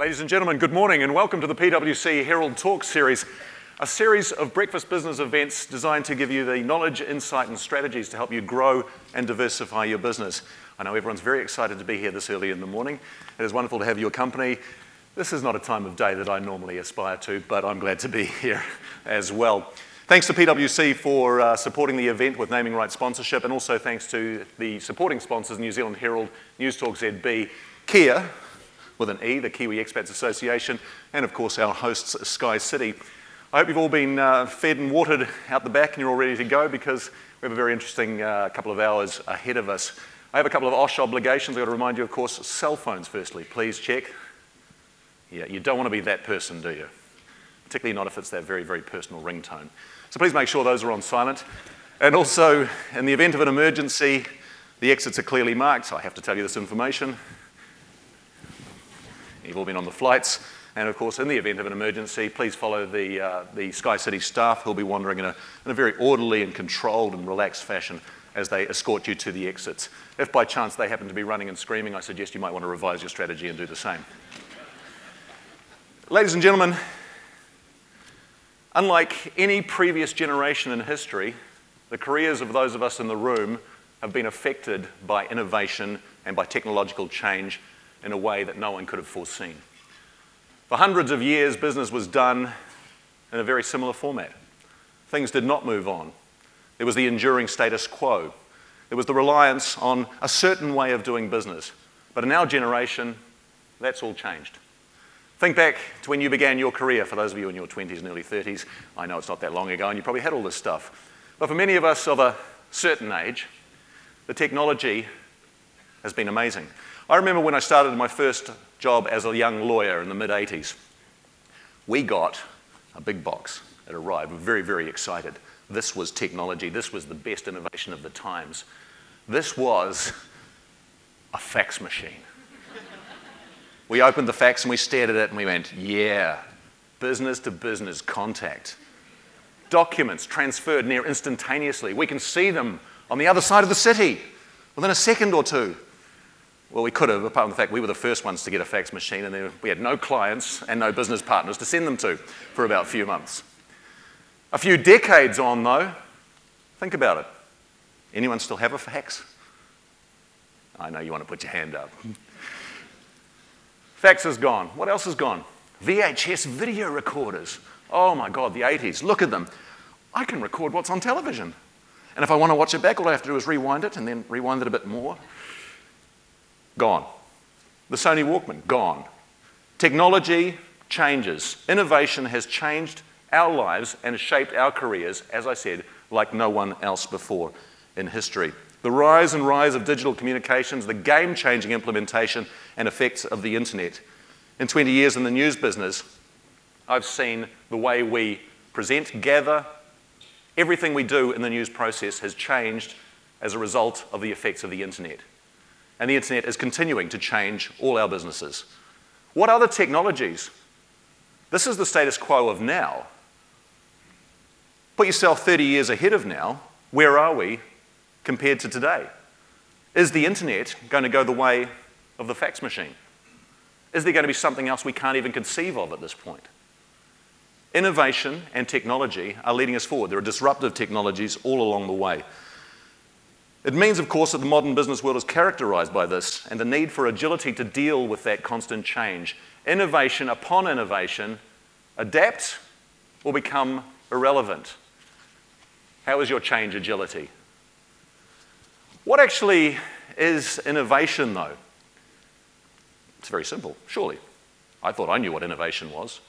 Ladies and gentlemen, good morning and welcome to the PwC Herald Talks series, a series of breakfast business events designed to give you the knowledge, insight and strategies to help you grow and diversify your business. I know everyone's very excited to be here this early in the morning. It is wonderful to have your company. This is not a time of day that I normally aspire to, but I'm glad to be here as well. Thanks to PwC for supporting the event with naming rights sponsorship, and also thanks to the supporting sponsors, New Zealand Herald, News Talk ZB, Kia, with an E, the Kiwi Expats Association, and of course our hosts, Sky City. I hope you've all been fed and watered out the back and you're all ready to go, because we have a very interesting couple of hours ahead of us. I have a couple of OSH obligations. I've got to remind you, of course, cell phones firstly. Please check. Yeah, you don't want to be that person, do you? Particularly not if it's that very, very personal ringtone. So please make sure those are on silent. And also, in the event of an emergency, the exits are clearly marked. So I have to tell you this information. You've all been on the flights. And of course, in the event of an emergency, please follow the Sky City staff who'll be wandering in a very orderly and controlled and relaxed fashion as they escort you to the exits. If by chance they happen to be running and screaming, I suggest you might want to revise your strategy and do the same. Ladies and gentlemen, unlike any previous generation in history, the careers of those of us in the room have been affected by innovation and by technological change in a way that no one could have foreseen. For hundreds of years, business was done in a very similar format. Things did not move on. There was the enduring status quo. There was the reliance on a certain way of doing business. But in our generation, that's all changed. Think back to when you began your career, for those of you in your 20s and early 30s. I know it's not that long ago and you probably had all this stuff. But for many of us of a certain age, the technology has been amazing. I remember when I started my first job as a young lawyer in the mid-80s. We got a big box. It arrived. We were very, very excited. This was technology. This was the best innovation of the times. This was a fax machine. We opened the fax and we stared at it and we went, yeah, business-to-business contact. Documents transferred near instantaneously. We can see them on the other side of the city within a second or two. Well, we could have, apart from the fact we were the first ones to get a fax machine, and then we had no clients and no business partners to send them to for about a few months. A few decades on, though, think about it. Anyone still have a fax? I know you want to put your hand up. Fax is gone. What else is gone? VHS video recorders. Oh my God, the 80s. Look at them. I can record what's on television. And if I want to watch it back, all I have to do is rewind it and then rewind it a bit more. Gone. The Sony Walkman, gone. Technology changes. Innovation has changed our lives and has shaped our careers, as I said, like no one else before in history. The rise of digital communications, the game-changing implementation and effects of the internet. In 20 years in the news business, I've seen the way we present, gather, everything we do in the news process has changed as a result of the effects of the internet. And the internet is continuing to change all our businesses. What other technologies? This is the status quo of now. Put yourself 30 years ahead of now. Where are we compared to today? Is the internet going to go the way of the fax machine? Is there going to be something else we can't even conceive of at this point? Innovation and technology are leading us forward. There are disruptive technologies all along the way. It means, of course, that the modern business world is characterized by this and the need for agility to deal with that constant change. Innovation upon innovation, adapt or become irrelevant. How is your change agility? What actually is innovation, though? It's very simple, surely. I thought I knew what innovation was.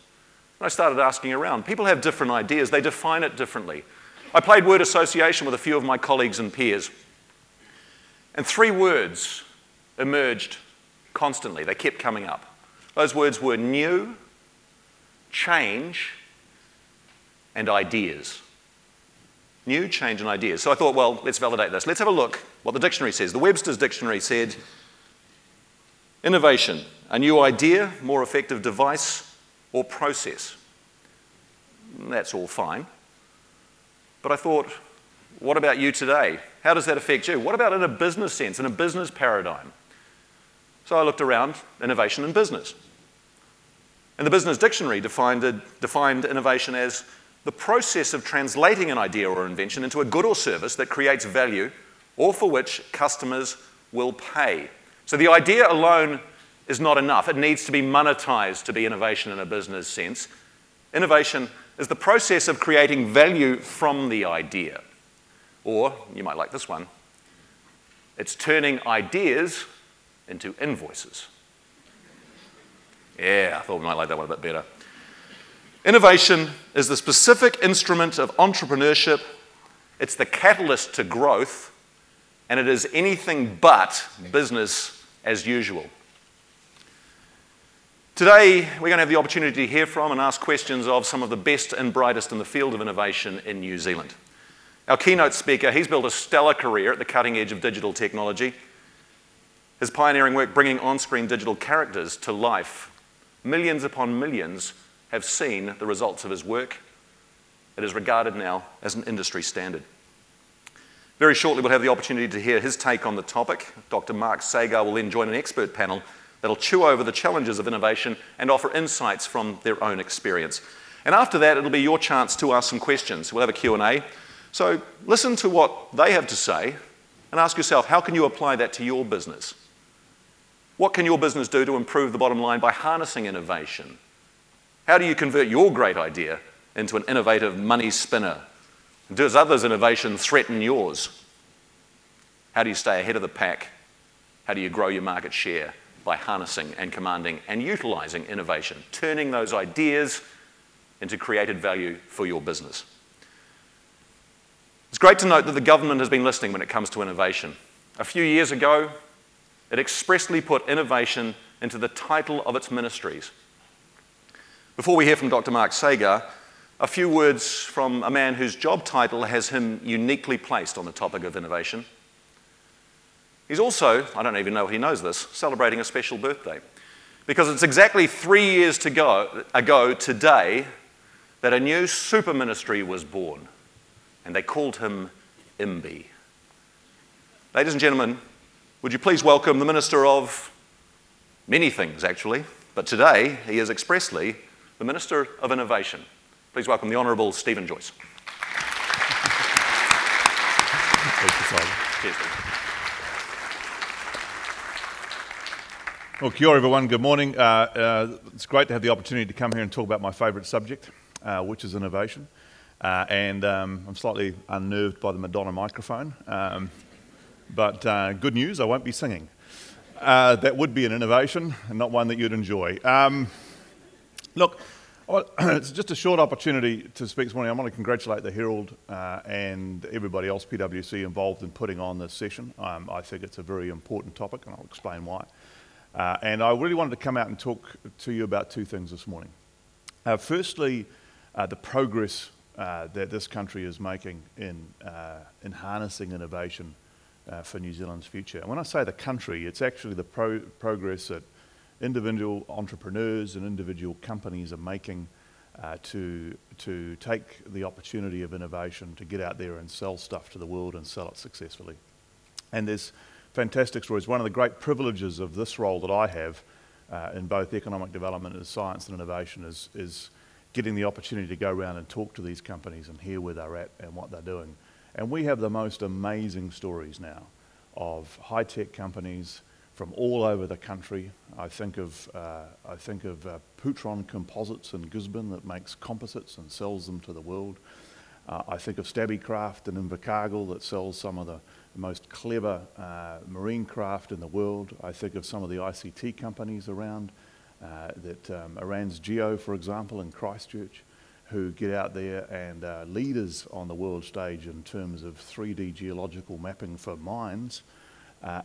And I started asking around. People have different ideas. They define it differently. I played word association with a few of my colleagues and peers. And three words emerged constantly. They kept coming up. Those words were new, change, and ideas. New, change, and ideas. So I thought, well, let's validate this. Let's have a look what the dictionary says. The Webster's Dictionary said, innovation, a new idea, more effective device, or process. That's all fine. But I thought, what about you today? How does that affect you? What about in a business sense, in a business paradigm? So I looked around, innovation in business. And the Business Dictionary defined innovation as the process of translating an idea or invention into a good or service that creates value or for which customers will pay. So the idea alone is not enough. It needs to be monetized to be innovation in a business sense. Innovation is the process of creating value from the idea. Or, you might like this one, it's turning ideas into invoices. Yeah, I thought we might like that one a bit better. Innovation is the specific instrument of entrepreneurship. It's the catalyst to growth, and it is anything but business as usual. Today, we're going to have the opportunity to hear from and ask questions of some of the best and brightest in the field of innovation in New Zealand. Our keynote speaker, he's built a stellar career at the cutting edge of digital technology. His pioneering work bringing on-screen digital characters to life. Millions upon millions have seen the results of his work. It is regarded now as an industry standard. Very shortly, we'll have the opportunity to hear his take on the topic. Dr. Mark Sagar will then join an expert panel that'll chew over the challenges of innovation and offer insights from their own experience. And after that, it'll be your chance to ask some questions. We'll have a Q&A. So listen to what they have to say and ask yourself, how can you apply that to your business? What can your business do to improve the bottom line by harnessing innovation? How do you convert your great idea into an innovative money spinner? Does others' innovation threaten yours? How do you stay ahead of the pack? How do you grow your market share by harnessing and commanding and utilizing innovation, turning those ideas into created value for your business? It's great to note that the government has been listening when it comes to innovation. A few years ago, it expressly put innovation into the title of its ministries. Before we hear from Dr. Mark Sagar, a few words from a man whose job title has him uniquely placed on the topic of innovation. He's also, I don't even know if he knows this, celebrating a special birthday. Because it's exactly 3 years ago today that a new super ministry was born. And they called him Imbi. Ladies and gentlemen, would you please welcome the Minister of many things, actually, but today he is expressly the Minister of Innovation. Please welcome the Honourable Stephen Joyce. Thank you, Simon. Cheers, Steve. Well, kia ora everyone, good morning. It's great to have the opportunity to come here and talk about my favourite subject, which is innovation. I'm slightly unnerved by the Madonna microphone. But good news, I won't be singing. That would be an innovation and not one that you'd enjoy. Look, it's just a short opportunity to speak this morning. I want to congratulate the Herald and everybody else, PwC, involved in putting on this session. I think it's a very important topic, and I'll explain why. And I really wanted to come out and talk to you about two things this morning. Firstly, the progress that this country is making in harnessing innovation for New Zealand's future. And when I say the country, it's actually the progress that individual entrepreneurs and individual companies are making to take the opportunity of innovation to get out there and sell stuff to the world and sell it successfully. And there's fantastic stories. One of the great privileges of this role that I have in both economic development and science and innovation is getting the opportunity to go around and talk to these companies and hear where they're at and what they're doing. And we have the most amazing stories now of high-tech companies from all over the country. I think of Putron Composites in Gisborne that makes composites and sells them to the world. I think of Stabbycraft in Invercargill that sells some of the most clever marine craft in the world. I think of some of the ICT companies around, Iran's Geo, for example, in Christchurch, who get out there and are leaders on the world stage in terms of 3D geological mapping for mines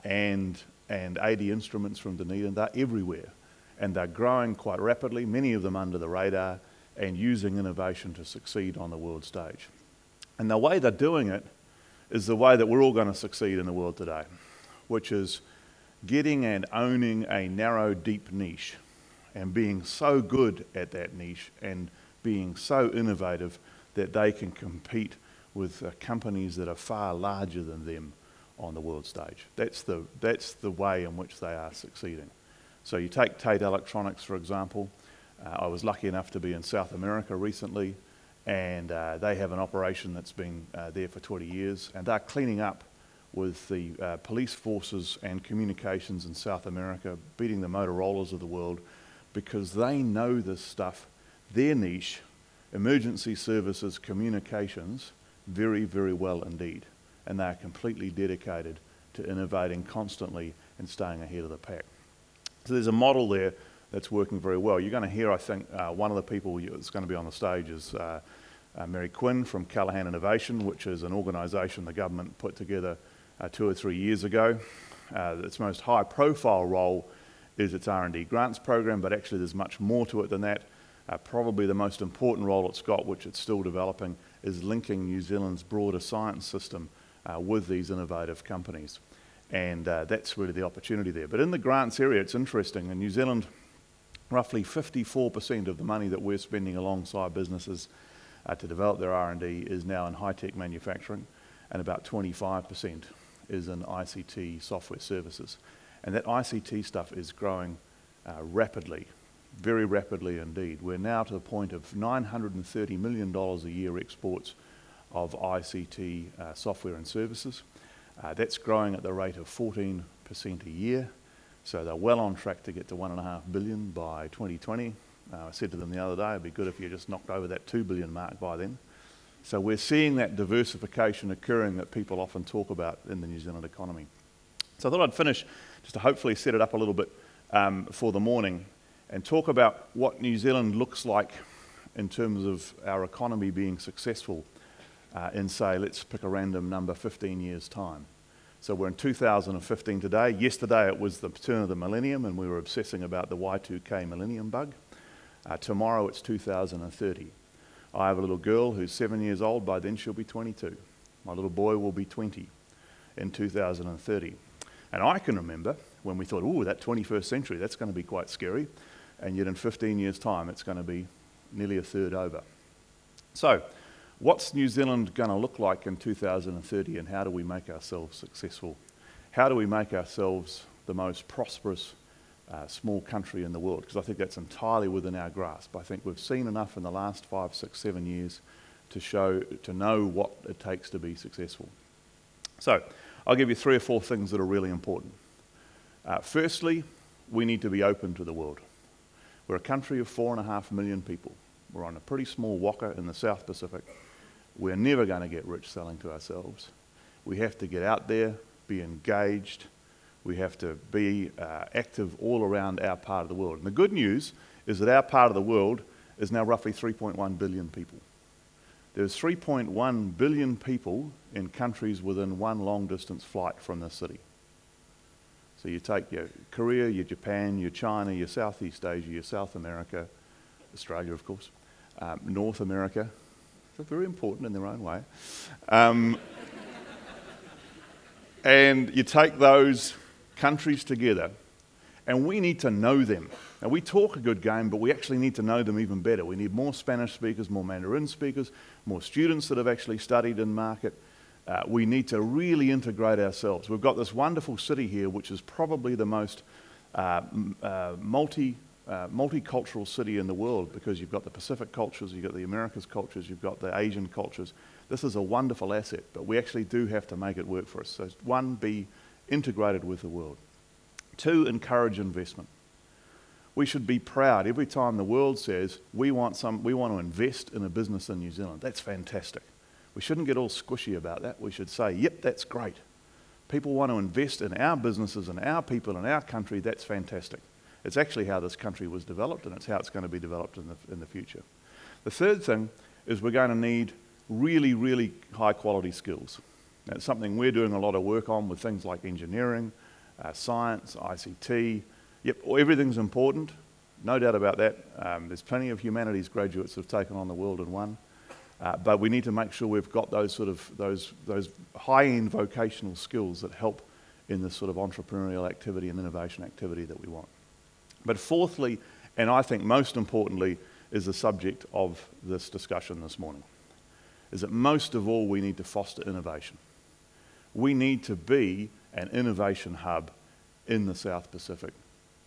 and 80 instruments from Dunedin. They're everywhere, and they're growing quite rapidly, many of them under the radar, and using innovation to succeed on the world stage. And the way they're doing it is the way that we're all going to succeed in the world today, which is getting and owning a narrow, deep niche and being so good at that niche and being so innovative that they can compete with companies that are far larger than them on the world stage. That's the way in which they are succeeding. So you take Tate Electronics, for example. I was lucky enough to be in South America recently, and they have an operation that's been there for 20 years, and they're cleaning up with the police forces and communications in South America, beating the Motorola's of the world, because they know this stuff, their niche, emergency services, communications, very, very well indeed. And they are completely dedicated to innovating constantly and staying ahead of the pack. So there's a model there that's working very well. You're going to hear, I think, one of the people that's going to be on the stage is Mary Quinn from Callaghan Innovation, which is an organisation the government put together 2 or 3 years ago. Its most high-profile role is its R&D grants program, but actually there's much more to it than that. Probably the most important role it's got, which it's still developing, is linking New Zealand's broader science system with these innovative companies. And that's really the opportunity there. But in the grants area, it's interesting. In New Zealand, roughly 54% of the money that we're spending alongside businesses to develop their R&D is now in high-tech manufacturing, and about 25% is in ICT software services. And that ICT stuff is growing rapidly, very rapidly indeed. We're now to the point of $930 million a year exports of ICT software and services. That's growing at the rate of 14% a year. So they're well on track to get to $1.5 billion by 2020. I said to them the other day, it'd be good if you just knocked over that $2 billion mark by then. So we're seeing that diversification occurring that people often talk about in the New Zealand economy. So I thought I'd finish just to hopefully set it up a little bit for the morning and talk about what New Zealand looks like in terms of our economy being successful in, say, let's pick a random number, 15 years' time. So we're in 2015 today. Yesterday it was the turn of the millennium and we were obsessing about the Y2K millennium bug. Tomorrow it's 2030. I have a little girl who's 7 years old. By then she'll be 22. My little boy will be 20 in 2030. And I can remember when we thought, ooh, that 21st century, that's going to be quite scary. And yet in 15 years' time, it's going to be nearly a third over. So what's New Zealand going to look like in 2030, and how do we make ourselves successful? How do we make ourselves the most prosperous small country in the world? Because I think that's entirely within our grasp. I think we've seen enough in the last 5, 6, 7 years to know what it takes to be successful. So I'll give you 3 or 4 things that are really important. Firstly, we need to be open to the world. We're a country of 4.5 million people. We're on a pretty small waka in the South Pacific. We're never going to get rich selling to ourselves. We have to get out there, be engaged. We have to be active all around our part of the world. And the good news is that our part of the world is now roughly 3.1 billion people. There's 3.1 billion people in countries within one long-distance flight from this city. So you take your Korea, your Japan, your China, your Southeast Asia, your South America, Australia, of course, North America. They're very important in their own way. And you take those countries together, and we need to know them. Now, we talk a good game, but we actually need to know them even better. We need more Spanish speakers, more Mandarin speakers, more students that have actually studied in market. We need to really integrate ourselves. We've got this wonderful city here, which is probably the most multicultural city in the world, because you've got the Pacific cultures, you've got the Americas cultures, you've got the Asian cultures. This is a wonderful asset, but we actually do have to make it work for us. So 1, be integrated with the world. 2, encourage investment. We should be proud every time the world says we want to invest in a business in New Zealand. That's fantastic. We shouldn't get all squishy about that. We should say, yep, that's great. People want to invest in our businesses and our people and our country. That's fantastic. It's actually how this country was developed, and it's how it's going to be developed in the future. The third thing is we're going to need really, really high quality skills. Now, it's something we're doing a lot of work on with things like engineering, science, ICT. Yep, everything's important, no doubt about that. There's plenty of humanities graduates who have taken on the world and won. But we need to make sure we've got those high-end vocational skills that help in this sort of entrepreneurial activity and innovation activity that we want. But fourthly, and I think most importantly, is the subject of this discussion this morning, is that most of all we need to foster innovation. We need to be an innovation hub in the South Pacific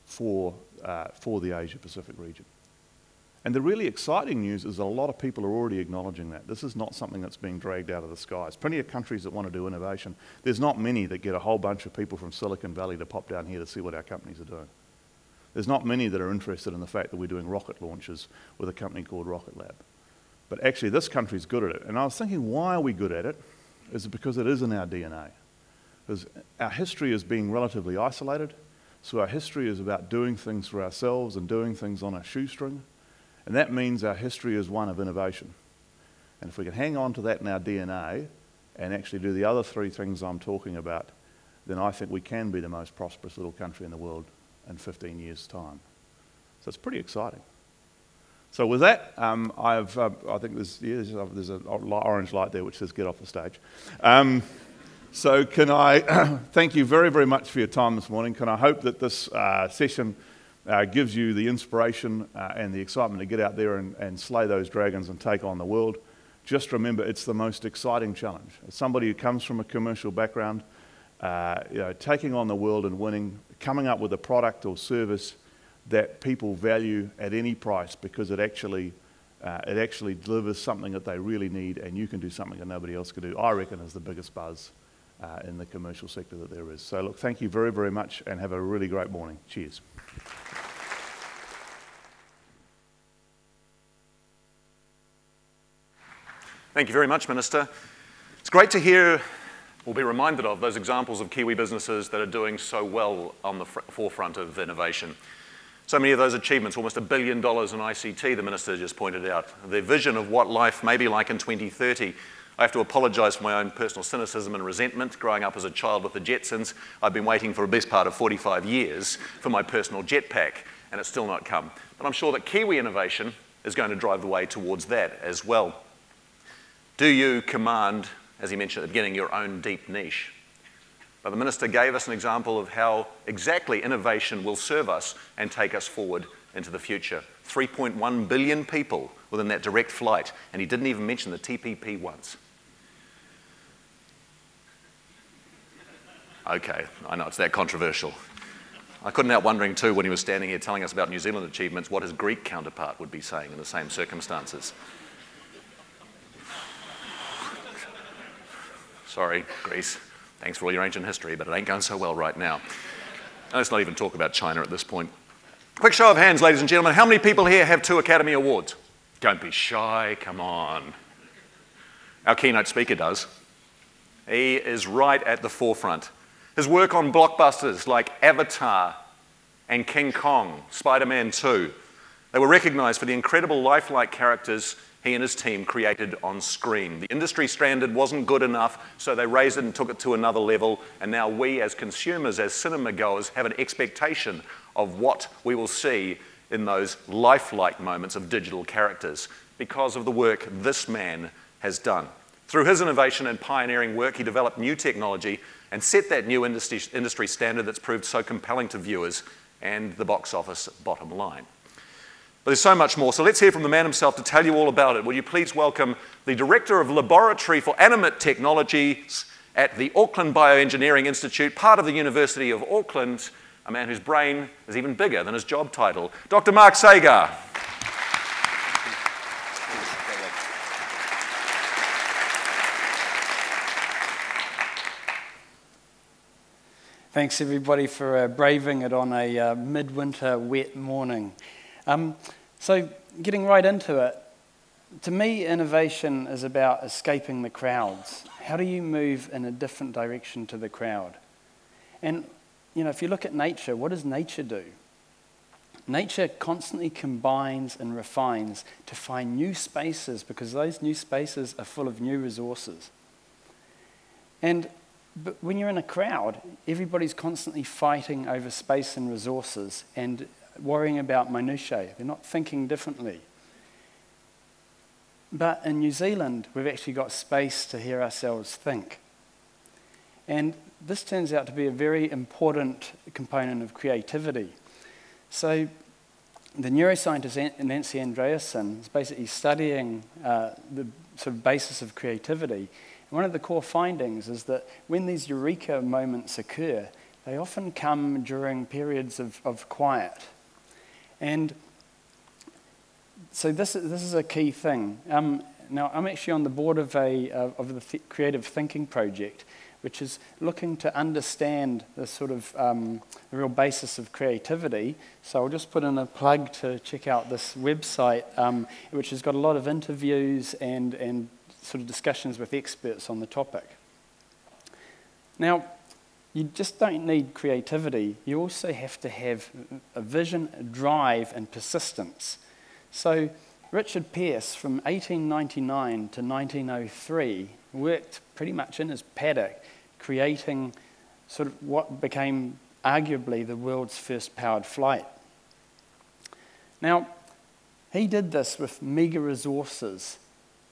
for the Asia Pacific region. And the really exciting news is that a lot of people are already acknowledging that. This is not something that's being dragged out of the skies. Plenty of countries that want to do innovation. There's not many that get a whole bunch of people from Silicon Valley to pop down here to see what our companies are doing. There's not many that are interested in the fact that we're doing rocket launches with a company called Rocket Lab. But actually, this country's good at it. And I was thinking, why are we good at it? Is it because it is in our DNA? Because our history is being relatively isolated. So our history is about doing things for ourselves and doing things on a shoestring. And that means our history is one of innovation. And if we can hang on to that in our DNA and actually do the other three things I'm talking about, then I think we can be the most prosperous little country in the world in 15 years' time. So it's pretty exciting. So with that, I think there's an orange light there which says get off the stage. So can I thank you very, very much for your time this morning. Can I hope that this session gives you the inspiration and the excitement to get out there and slay those dragons and take on the world. Just remember, it's the most exciting challenge. As somebody who comes from a commercial background, taking on the world and winning, coming up with a product or service that people value at any price because it actually delivers something that they really need, and you can do something that nobody else can do, I reckon is the biggest buzz in the commercial sector that there is. So look, thank you very, very much and have a really great morning. Cheers. Thank you very much, Minister. It's great to hear or be reminded of those examples of Kiwi businesses that are doing so well on the forefront of innovation. So many of those achievements, almost $1 billion in ICT, the Minister just pointed out. Their vision of what life may be like in 2030. I have to apologise for my own personal cynicism and resentment. Growing up as a child with the Jetsons, I've been waiting for the best part of 45 years for my personal jetpack, and it's still not come. But I'm sure that Kiwi innovation is going to drive the way towards that as well. Do you command, as he mentioned at the beginning, your own deep niche? But the Minister gave us an example of how exactly innovation will serve us and take us forward into the future. 3.1 billion people within that direct flight, and he didn't even mention the TPP once. Okay, I know it's that controversial. I couldn't help wondering too, when he was standing here telling us about New Zealand achievements, what his Greek counterpart would be saying in the same circumstances. Sorry, Greece. Thanks for all your ancient history, but it ain't going so well right now. And let's not even talk about China at this point. Quick show of hands, ladies and gentlemen. How many people here have 2 Academy Awards? Don't be shy, come on. Our keynote speaker does. He is right at the forefront. His work on blockbusters like Avatar and King Kong, Spider-Man 2, they were recognised for the incredible lifelike characters he and his team created on screen. The industry standard wasn't good enough, so they raised it and took it to another level, and now we as consumers, as cinema goers, have an expectation of what we will see in those lifelike moments of digital characters because of the work this man has done. Through his innovation and pioneering work, he developed new technology and set that new industry standard that's proved so compelling to viewers and the box office bottom line. But there's so much more, so let's hear from the man himself to tell you all about it. Will you please welcome the Director of Laboratory for Animate Technologies at the Auckland Bioengineering Institute, part of the University of Auckland, a man whose brain is even bigger than his job title, Dr. Mark Sagar. Thanks everybody for braving it on a midwinter wet morning. So getting right into it, to me innovation is about escaping the crowds. How do you move in a different direction to the crowd? And if you look at nature, what does nature do? Nature constantly combines and refines to find new spaces because those new spaces are full of new resources. But when you're in a crowd, everybody's constantly fighting over space and resources and worrying about minutiae. They're not thinking differently. But in New Zealand, we've actually got space to hear ourselves think. And this turns out to be a very important component of creativity. So the neuroscientist Nancy Andreasen is basically studying the sort of basis of creativity. One of the core findings is that when these eureka moments occur, they often come during periods of quiet. And So this is a key thing. Now, I'm actually on the board of the Creative Thinking Project, which is looking to understand the sort of the real basis of creativity. So I'll just put in a plug to check out this website, which has got a lot of interviews and sort of discussions with experts on the topic. Now, you just don't need creativity. You also have to have a vision, a drive, and persistence. So Richard Pearce, from 1899 to 1903, worked pretty much in his paddock, creating sort of what became arguably the world's first powered flight. Now, he did this with meager resources,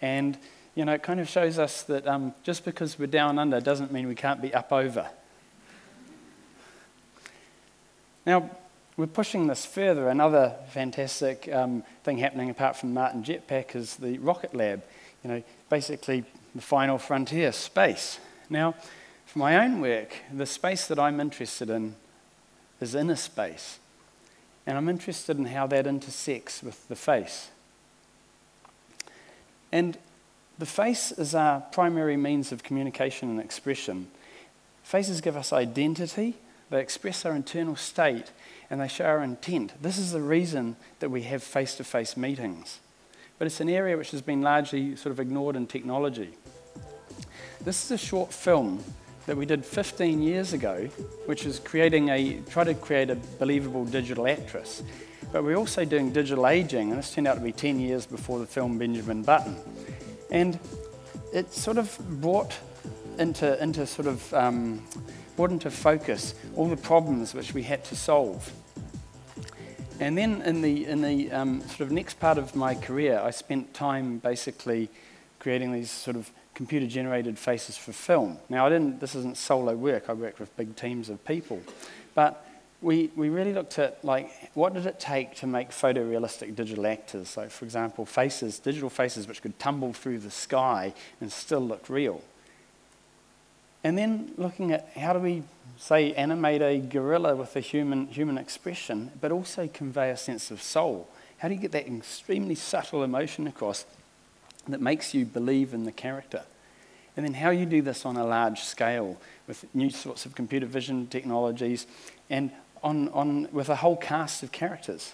and it kind of shows us that just because we're down under doesn't mean we can't be up over. Now, we're pushing this further. Another fantastic thing happening apart from Martin Jetpack is the Rocket Lab. Basically the final frontier, space. Now, for my own work, the space that I'm interested in is inner space. And I'm interested in how that intersects with the face. And the face is our primary means of communication and expression. Faces give us identity, they express our internal state, and they show our intent. This is the reason that we have face-to-face meetings. But it's an area which has been largely sort of ignored in technology. This is a short film that we did 15 years ago, which is try to create a believable digital actress. But we're also doing digital aging, and this turned out to be 10 years before the film Benjamin Button. And it sort of brought into focus all the problems which we had to solve. And then in the sort of next part of my career, I spent time basically creating these sort of computer-generated faces for film. Now, this isn't solo work. I worked with big teams of people. But we really looked at, what did it take to make photorealistic digital actors? So, for example, digital faces which could tumble through the sky and still look real. And then looking at how do we, say, animate a gorilla with a human expression, but also convey a sense of soul? How do you get that extremely subtle emotion across that makes you believe in the character? And then how you do this on a large scale with new sorts of computer vision technologies and with a whole cast of characters.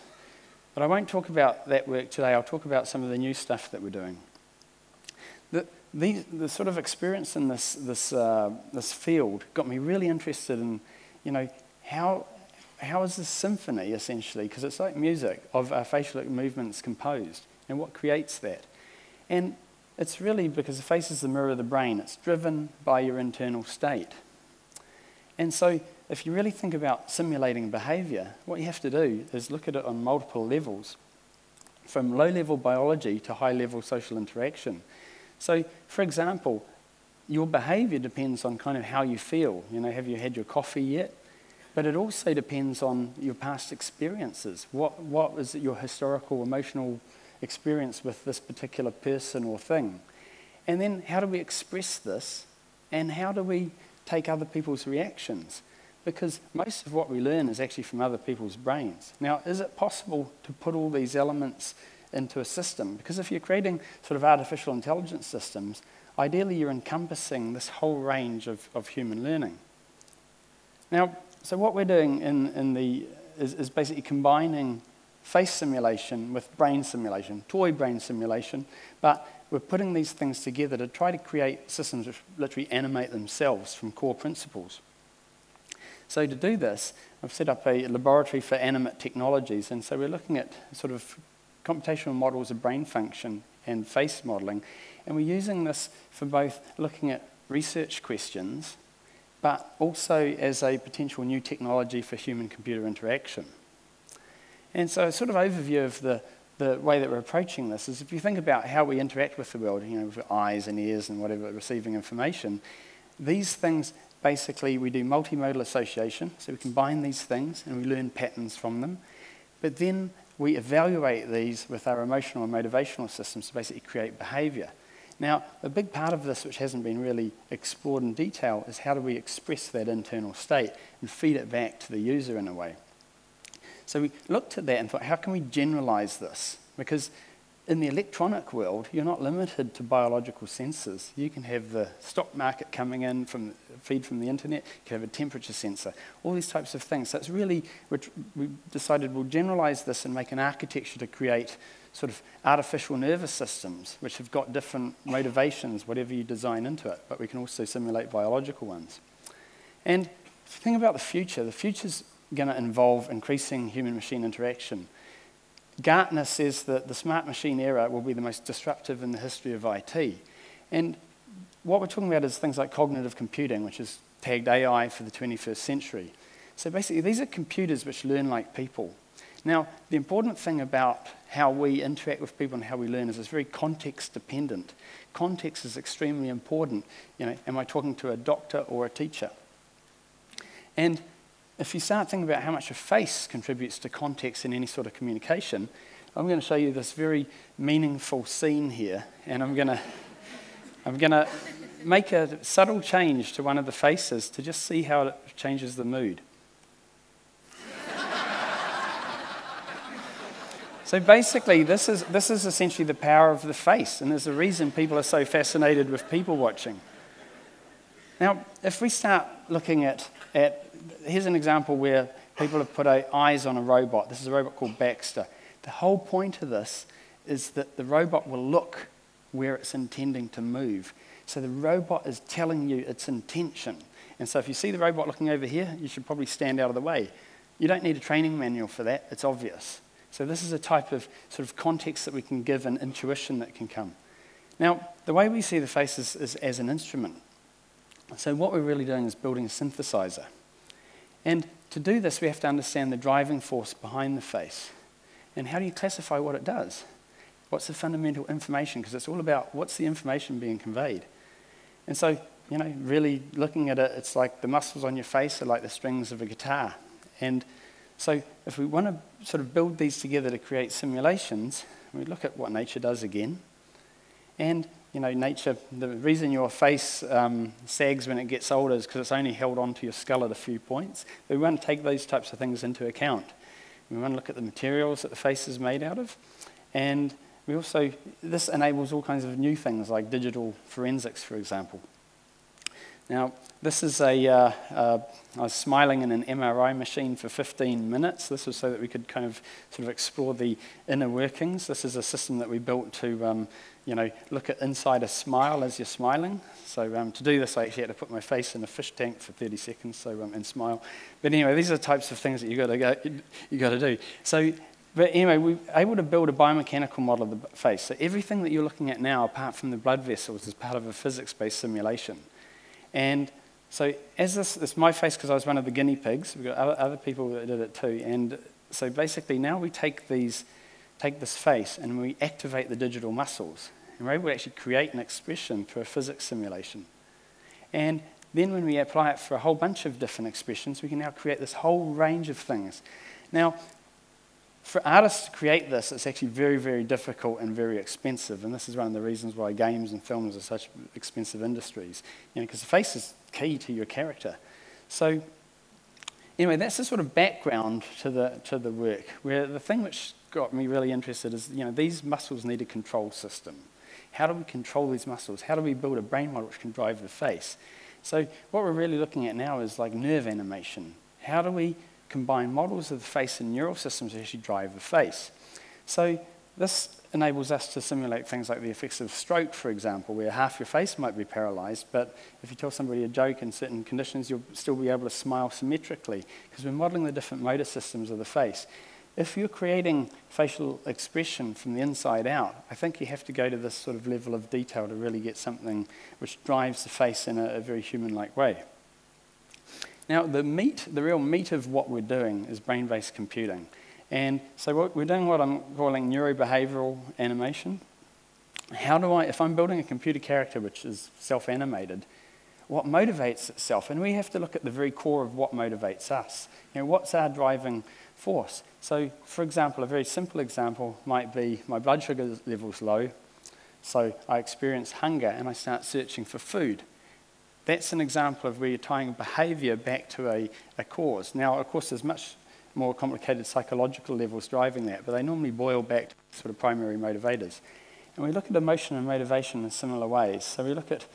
But I won't talk about that work today. I'll talk about some of the new stuff that we're doing. The sort of experience in this field got me really interested in, how is this symphony, essentially, because it's like music, of facial movements composed, and what creates that? And it's really because the face is the mirror of the brain. It's driven by your internal state. And so if you really think about simulating behavior, what you have to do is look at it on multiple levels, from low-level biology to high-level social interaction. So, for example, your behavior depends on kind of how you feel. Have you had your coffee yet? But it also depends on your past experiences. What was your historical, emotional experience with this particular person or thing? And then how do we express this? And how do we take other people's reactions? Because most of what we learn is actually from other people's brains. Now, is it possible to put all these elements into a system? Because if you're creating sort of artificial intelligence systems, ideally you're encompassing this whole range of human learning. Now, so what we're doing is basically combining face simulation with brain simulation, toy brain simulation, but we're putting these things together to try to create systems which literally animate themselves from core principles. So to do this, I've set up a laboratory for animate technologies, and so we're looking at sort of computational models of brain function and face modeling, and we're using this for both looking at research questions, but also as a potential new technology for human-computer interaction. And so a sort of overview of the way that we're approaching this is if you think about how we interact with the world, with eyes and ears and whatever, receiving information, these things, basically we do multimodal association, so we combine these things and we learn patterns from them, but then we evaluate these with our emotional and motivational systems to basically create behavior. Now, a big part of this, which hasn't been really explored in detail, is how do we express that internal state and feed it back to the user in a way. So we looked at that and thought, how can we generalize this? because in the electronic world, you're not limited to biological sensors. You can have the stock market coming in from feed from the internet. You can have a temperature sensor, all these types of things. So it's really, we decided we'll generalize this and make an architecture to create sort of artificial nervous systems, which have got different motivations, whatever you design into it, but we can also simulate biological ones. And if you think about the future's going to involve increasing human-machine interaction. Gartner says that the smart machine era will be the most disruptive in the history of IT. And what we're talking about is things like cognitive computing, which is tagged AI for the 21st century. So basically, these are computers which learn like people. Now, the important thing about how we interact with people and how we learn is it's very context dependent. Context is extremely important. You know, am I talking to a doctor or a teacher? And if you start thinking about how much a face contributes to context in any sort of communication, I'm going to show you this very meaningful scene here, and I'm going to make a subtle change to one of the faces to just see how it changes the mood. So basically, this is essentially the power of the face, and there's a reason people are so fascinated with people watching. Now, if we start looking at here's an example where people have put eyes on a robot. This is a robot called Baxter. The whole point of this is that the robot will look where it's intending to move. So the robot is telling you its intention. And so if you see the robot looking over here, you should probably stand out of the way. You don't need a training manual for that. It's obvious. So this is a type of sort of context that we can give and intuition that can come. Now, the way we see the face is as an instrument. So what we're really doing is building a synthesizer. And to do this, we have to understand the driving force behind the face. And how do you classify what it does? What's the fundamental information? Because it's all about what's the information being conveyed. And so, you know, really looking at it, it's like the muscles on your face are like the strings of a guitar. And so if we want to sort of build these together to create simulations, we look at what nature does again. And, you know, nature, the reason your face sags when it gets older is because it's only held onto your skull at a few points. But we want to take those types of things into account. We want to look at the materials that the face is made out of. And we also, this enables all kinds of new things like digital forensics, for example. Now, this is I was smiling in an MRI machine for 15 minutes. This was so that we could kind of sort of explore the inner workings. This is a system that we built to, you know, look at inside a smile as you're smiling. So to do this, I actually had to put my face in a fish tank for 30 seconds, so and smile. But anyway, these are the types of things that you got to do. So, but anyway, we were able to build a biomechanical model of the face. So everything that you're looking at now, apart from the blood vessels, is part of a physics-based simulation. And so as this is my face because I was one of the guinea pigs. We've got other people that did it too. And so basically now we take this face and we activate the digital muscles. And we're able to actually create an expression through a physics simulation. And then when we apply it for a whole bunch of different expressions, we can now create this whole range of things. Now, for artists to create this, it's actually very, very difficult and very expensive. And this is one of the reasons why games and films are such expensive industries. You know, because the face is key to your character. So anyway, that's the sort of background to the work. Where the thing which got me really interested is, you know, these muscles need a control system. How do we control these muscles? How do we build a brain model which can drive the face? So what we're really looking at now is like nerve animation. How do we combine models of the face and neural systems to actually drive the face? So this enables us to simulate things like the effects of stroke, for example, where half your face might be paralyzed, but if you tell somebody a joke in certain conditions, you'll still be able to smile symmetrically, because we're modeling the different motor systems of the face. If you're creating facial expression from the inside out, I think you have to go to this sort of level of detail to really get something which drives the face in a very human-like way. Now, the real meat of what we're doing is brain-based computing. And so we're doing what I'm calling neurobehavioral animation. If I'm building a computer character which is self-animated, what motivates itself? And we have to look at the very core of what motivates us. You know, what's our driving force? So, for example, a very simple example might be my blood sugar level's low, so I experience hunger and I start searching for food. That's an example of where you're tying behavior back to a cause. Now, of course, there's much more complicated psychological levels driving that, but they normally boil back to sort of primary motivators. And we look at emotion and motivation in similar ways. So we look at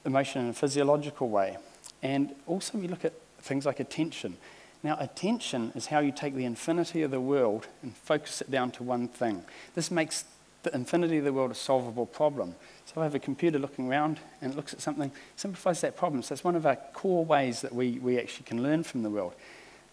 emotion in a physiological way, and also we look at things like attention. Now, attention is how you take the infinity of the world and focus it down to one thing. This makes the infinity of the world a solvable problem. So I have a computer looking around and it looks at something, simplifies that problem. So it's one of our core ways that we actually can learn from the world.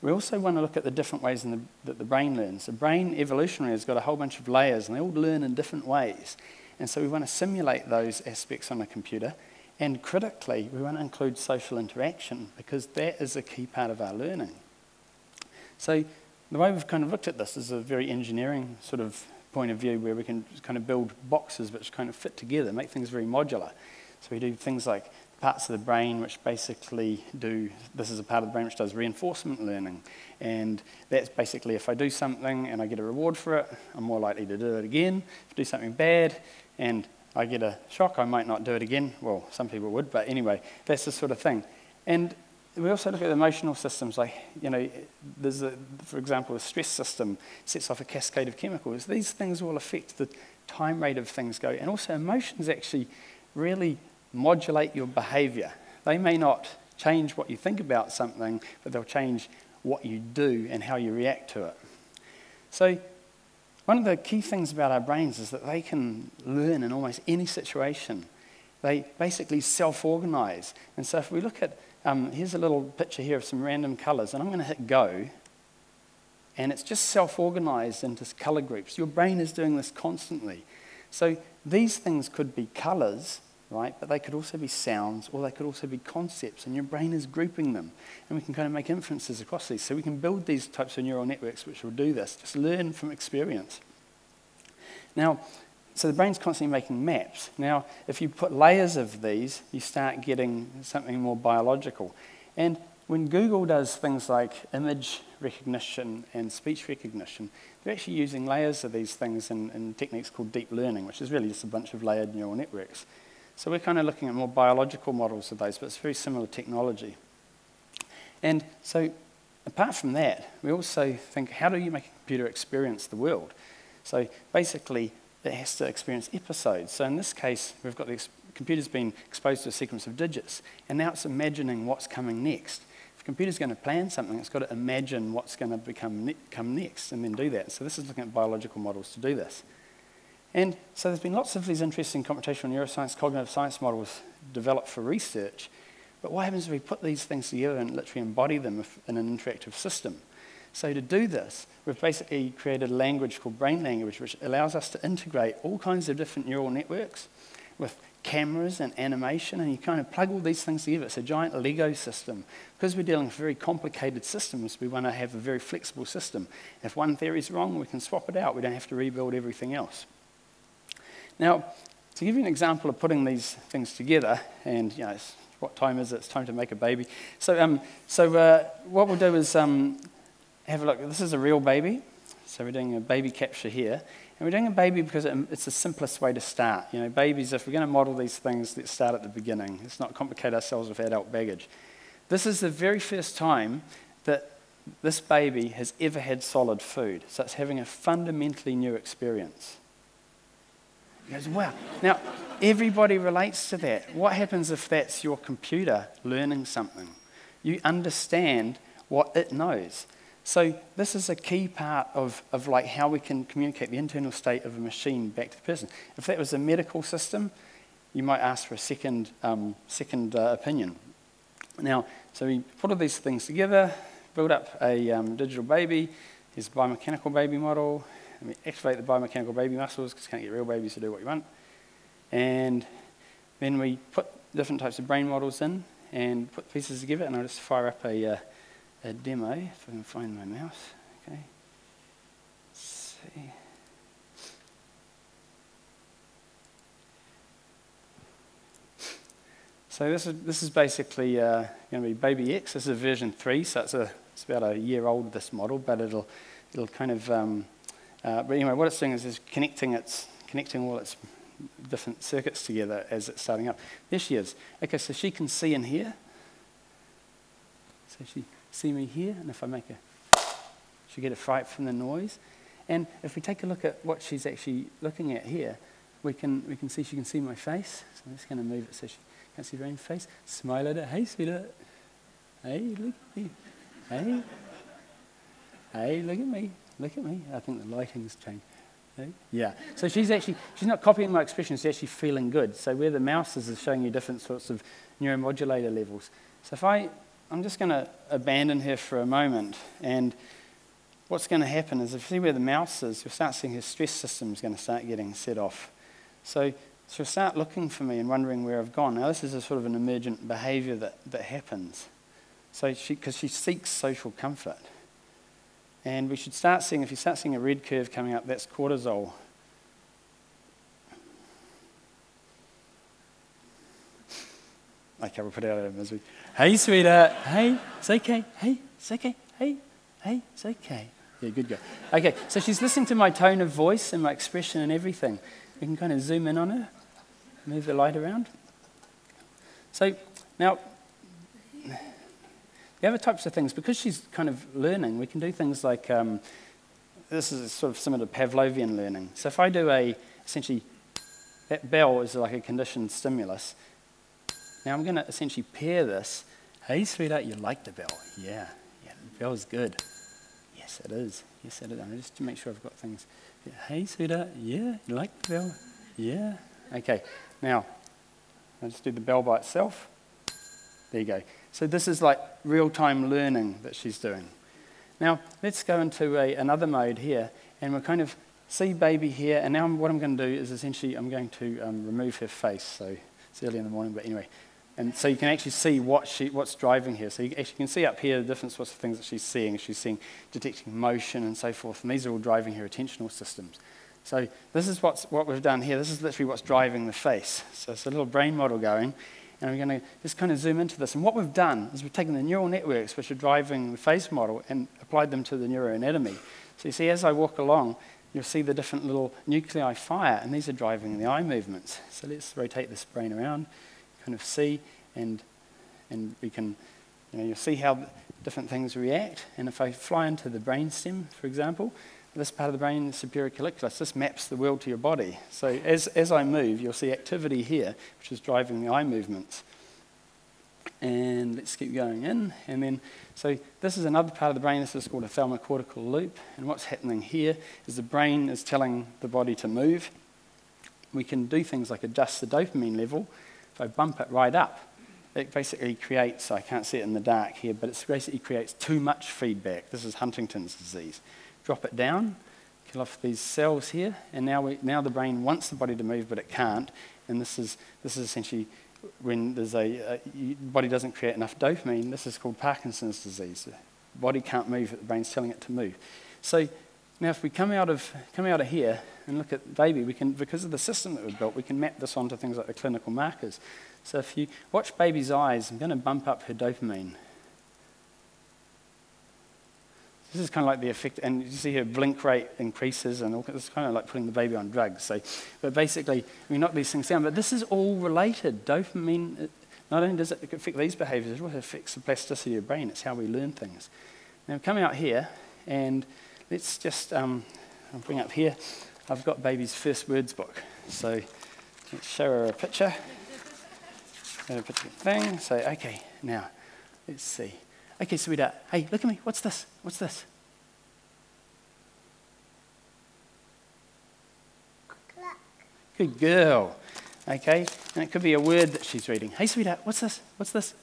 We also want to look at the different ways that the brain learns. The brain evolutionarily has got a whole bunch of layers and they all learn in different ways. And so we want to simulate those aspects on a computer. And critically, we want to include social interaction because that is a key part of our learning. So the way we've kind of looked at this is a very engineering sort of point of view where we can kind of build boxes which kind of fit together, make things very modular. So we do things like parts of the brain which basically do, this is a part of the brain which does reinforcement learning. And that's basically if I do something and I get a reward for it, I'm more likely to do it again. If I do something bad and I get a shock, I might not do it again. Well, some people would, but anyway, that's the sort of thing. And we also look at the emotional systems, like, you know, there's, for example, a stress system sets off a cascade of chemicals. These things will affect the time rate of things go. And also emotions actually really modulate your behavior. They may not change what you think about something, but they'll change what you do and how you react to it. So one of the key things about our brains is that they can learn in almost any situation. They basically self-organize. And so if we look at, here's a little picture here of some random colors, and I'm going to hit go, and it's just self-organized into color groups. Your brain is doing this constantly. So these things could be colors, right? But they could also be sounds, or they could also be concepts, and your brain is grouping them. And we can kind of make inferences across these. So we can build these types of neural networks which will do this. Just learn from experience. Now, so the brain's constantly making maps. Now, if you put layers of these, you start getting something more biological. And when Google does things like image recognition and speech recognition, they're actually using layers of these things in techniques called deep learning, which is really just a bunch of layered neural networks. So we're kind of looking at more biological models of those, but it's very similar technology. And so apart from that, we also think, how do you make a computer experience the world? So basically, it has to experience episodes. So in this case, we've got the computer's been exposed to a sequence of digits, and now it's imagining what's coming next. If a computer's going to plan something, it's got to imagine what's going to come next and then do that. So this is looking at biological models to do this. And so there's been lots of these interesting computational neuroscience, cognitive science models developed for research. But what happens if we put these things together and literally embody them in an interactive system? So to do this, we've basically created a language called brain language, which allows us to integrate all kinds of different neural networks with cameras and animation, and you kind of plug all these things together. It's a giant Lego system. Because we're dealing with very complicated systems, we want to have a very flexible system. If one theory is wrong, we can swap it out. We don't have to rebuild everything else. Now, to give you an example of putting these things together, and you know, what time is it? It's time to make a baby. So, what we'll do is have a look. This is a real baby. So we're doing a baby capture here. And we're doing a baby because it's the simplest way to start. You know, babies, if we're going to model these things, let's start at the beginning. Let's not complicate ourselves with adult baggage. This is the very first time that this baby has ever had solid food. So it's having a fundamentally new experience. He goes, wow. Now, everybody relates to that. What happens if that's your computer learning something? You understand what it knows. So this is a key part of like how we can communicate the internal state of a machine back to the person. If that was a medical system, you might ask for a second opinion. Now, so we put all these things together, build up a digital baby. Here's a biomechanical baby model. And we activate the biomechanical baby muscles because you can't get real babies to do what you want. And then we put different types of brain models in and put pieces together, and I'll just fire up a demo, if I can find my mouse. Okay. Let's see. So this is basically going to be Baby X. This is version 3, so it's about a year old, this model, but it'll kind of but anyway, what it's doing is connecting all its different circuits together as it's starting up. There she is. Okay, so she can see in here. So she see me here, and if I make a She'll get a fright from the noise. And if we take a look at what she's actually looking at here, we can see she can see my face. So I'm just going to move it so she can't see her own face. Smile at her. Hey, sweetheart. Hey, look at me. Hey. Hey, look at me. Look at me. I think the lighting's changed. Hey. Yeah. So she's not copying my expression. She's actually feeling good. So where the mouse is showing you different sorts of neuromodulator levels. So if I'm just going to abandon her for a moment, and what's going to happen is if you see where the mouse is, you'll start seeing her stress system is going to start getting set off. So she'll start looking for me and wondering where I've gone. Now this is a sort of an emergent behaviour that happens. So because she seeks social comfort. And we should start seeing, if you start seeing a red curve coming up, that's cortisol. Okay, we'll put it out of misery. Hey, sweetheart. Hey, it's okay. Hey, it's okay. Hey, it's okay. Yeah, good girl. Okay, so she's listening to my tone of voice and my expression and everything. We can kind of zoom in on her, move the light around. So now, the other types of things, because she's kind of learning, we can do things like, this is sort of similar to Pavlovian learning. So if I do essentially, that bell is like a conditioned stimulus. Now I'm going to essentially pair this. Hey, sweetheart, you like the bell? Yeah, the bell's good. Yes, it is. Yes, it is. Just to make sure I've got things. Yeah. Hey, sweetheart, yeah, you like the bell? Yeah. Okay, now, I'll just do the bell by itself. There you go. So this is like real-time learning that she's doing. Now, let's go into another mode here, and we'll kind of see baby here, and now what I'm going to do is essentially I'm going to remove her face, so it's early in the morning, but anyway. And so you can actually see what's driving here. So you actually can see up here the different sorts of things that she's seeing. She's seeing, detecting motion and so forth, and these are all driving her attentional systems. So this is what we've done here. This is literally what's driving the face. So it's a little brain model going. And we're going to just kind of zoom into this. And what we've done is we've taken the neural networks which are driving the face model and applied them to the neuroanatomy. So you see, as I walk along, you'll see the different little nuclei fire, and these are driving the eye movements. So let's rotate this brain around, kind of see, and we can, you'll see how different things react. And if I fly into the brainstem, for example, this part of the brain, the superior colliculus, this maps the world to your body. So as I move, you'll see activity here, which is driving the eye movements. And let's keep going in. And then, so this is another part of the brain. This is called a thalamocortical loop. And what's happening here is the brain is telling the body to move. We can do things like adjust the dopamine level. If I bump it right up, it basically creates, I can't see it in the dark here, but it basically creates too much feedback. This is Huntington's disease. Drop it down, kill off these cells here, and now the brain wants the body to move, but it can't. And this is essentially when there's the body doesn't create enough dopamine. This is called Parkinson's disease. The body can't move, but the brain's telling it to move. So now if we come out of here and look at baby, we can, because of the system that we've built, we can map this onto things like the clinical markers. So if you watch baby's eyes, I'm going to bump up her dopamine. This is kind of like the effect, and you see her blink rate increases, and it's kind of like putting the baby on drugs. So, but basically, we knock these things down. But this is all related. Dopamine, not only does it affect these behaviors, it also affects the plasticity of the brain. It's how we learn things. Now, come out here, and let's just, I'll bring up here, I've got baby's first words book. So let's show her a picture. Got a picture thing. So, okay, now, let's see. Okay, sweetheart, hey, look at me. What's this? What's this? Clock. Good girl. Okay, and it could be a word that she's reading. Hey, sweetheart, what's this? What's this?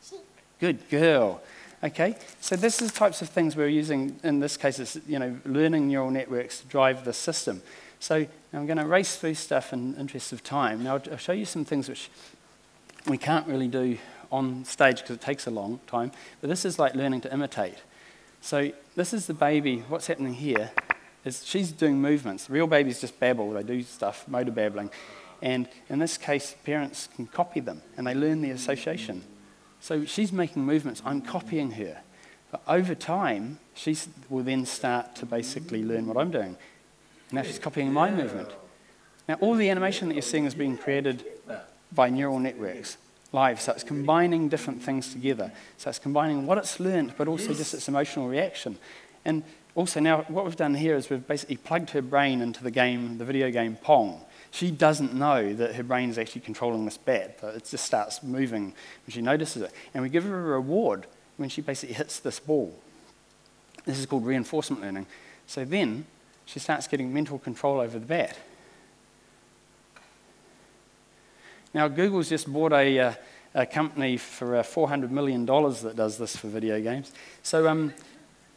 Sheep. Good girl. Okay, so this is the types of things we're using. In this case, it's learning neural networks to drive the system. So I'm going to race through stuff in the interest of time. Now I'll show you some things which we can't really do on stage because it takes a long time, but this is like learning to imitate. So this is the baby. What's happening here is she's doing movements. Real babies just babble. They do stuff, motor babbling. And in this case, parents can copy them, and they learn the association. So she's making movements. I'm copying her. But over time, she will then start to basically learn what I'm doing. Now she's copying my movement. Now all the animation that you're seeing is being created by neural networks. live. So it's combining different things together. So it's combining what it's learned, but also just its emotional reaction. And also now what we've done here is we've basically plugged her brain into the game, the video game Pong. She doesn't know that her brain is actually controlling this bat. So it just starts moving when she notices it. And we give her a reward when she basically hits this ball. This is called reinforcement learning. So then she starts getting mental control over the bat. Now Google's just bought a company for $400 million that does this for video games. So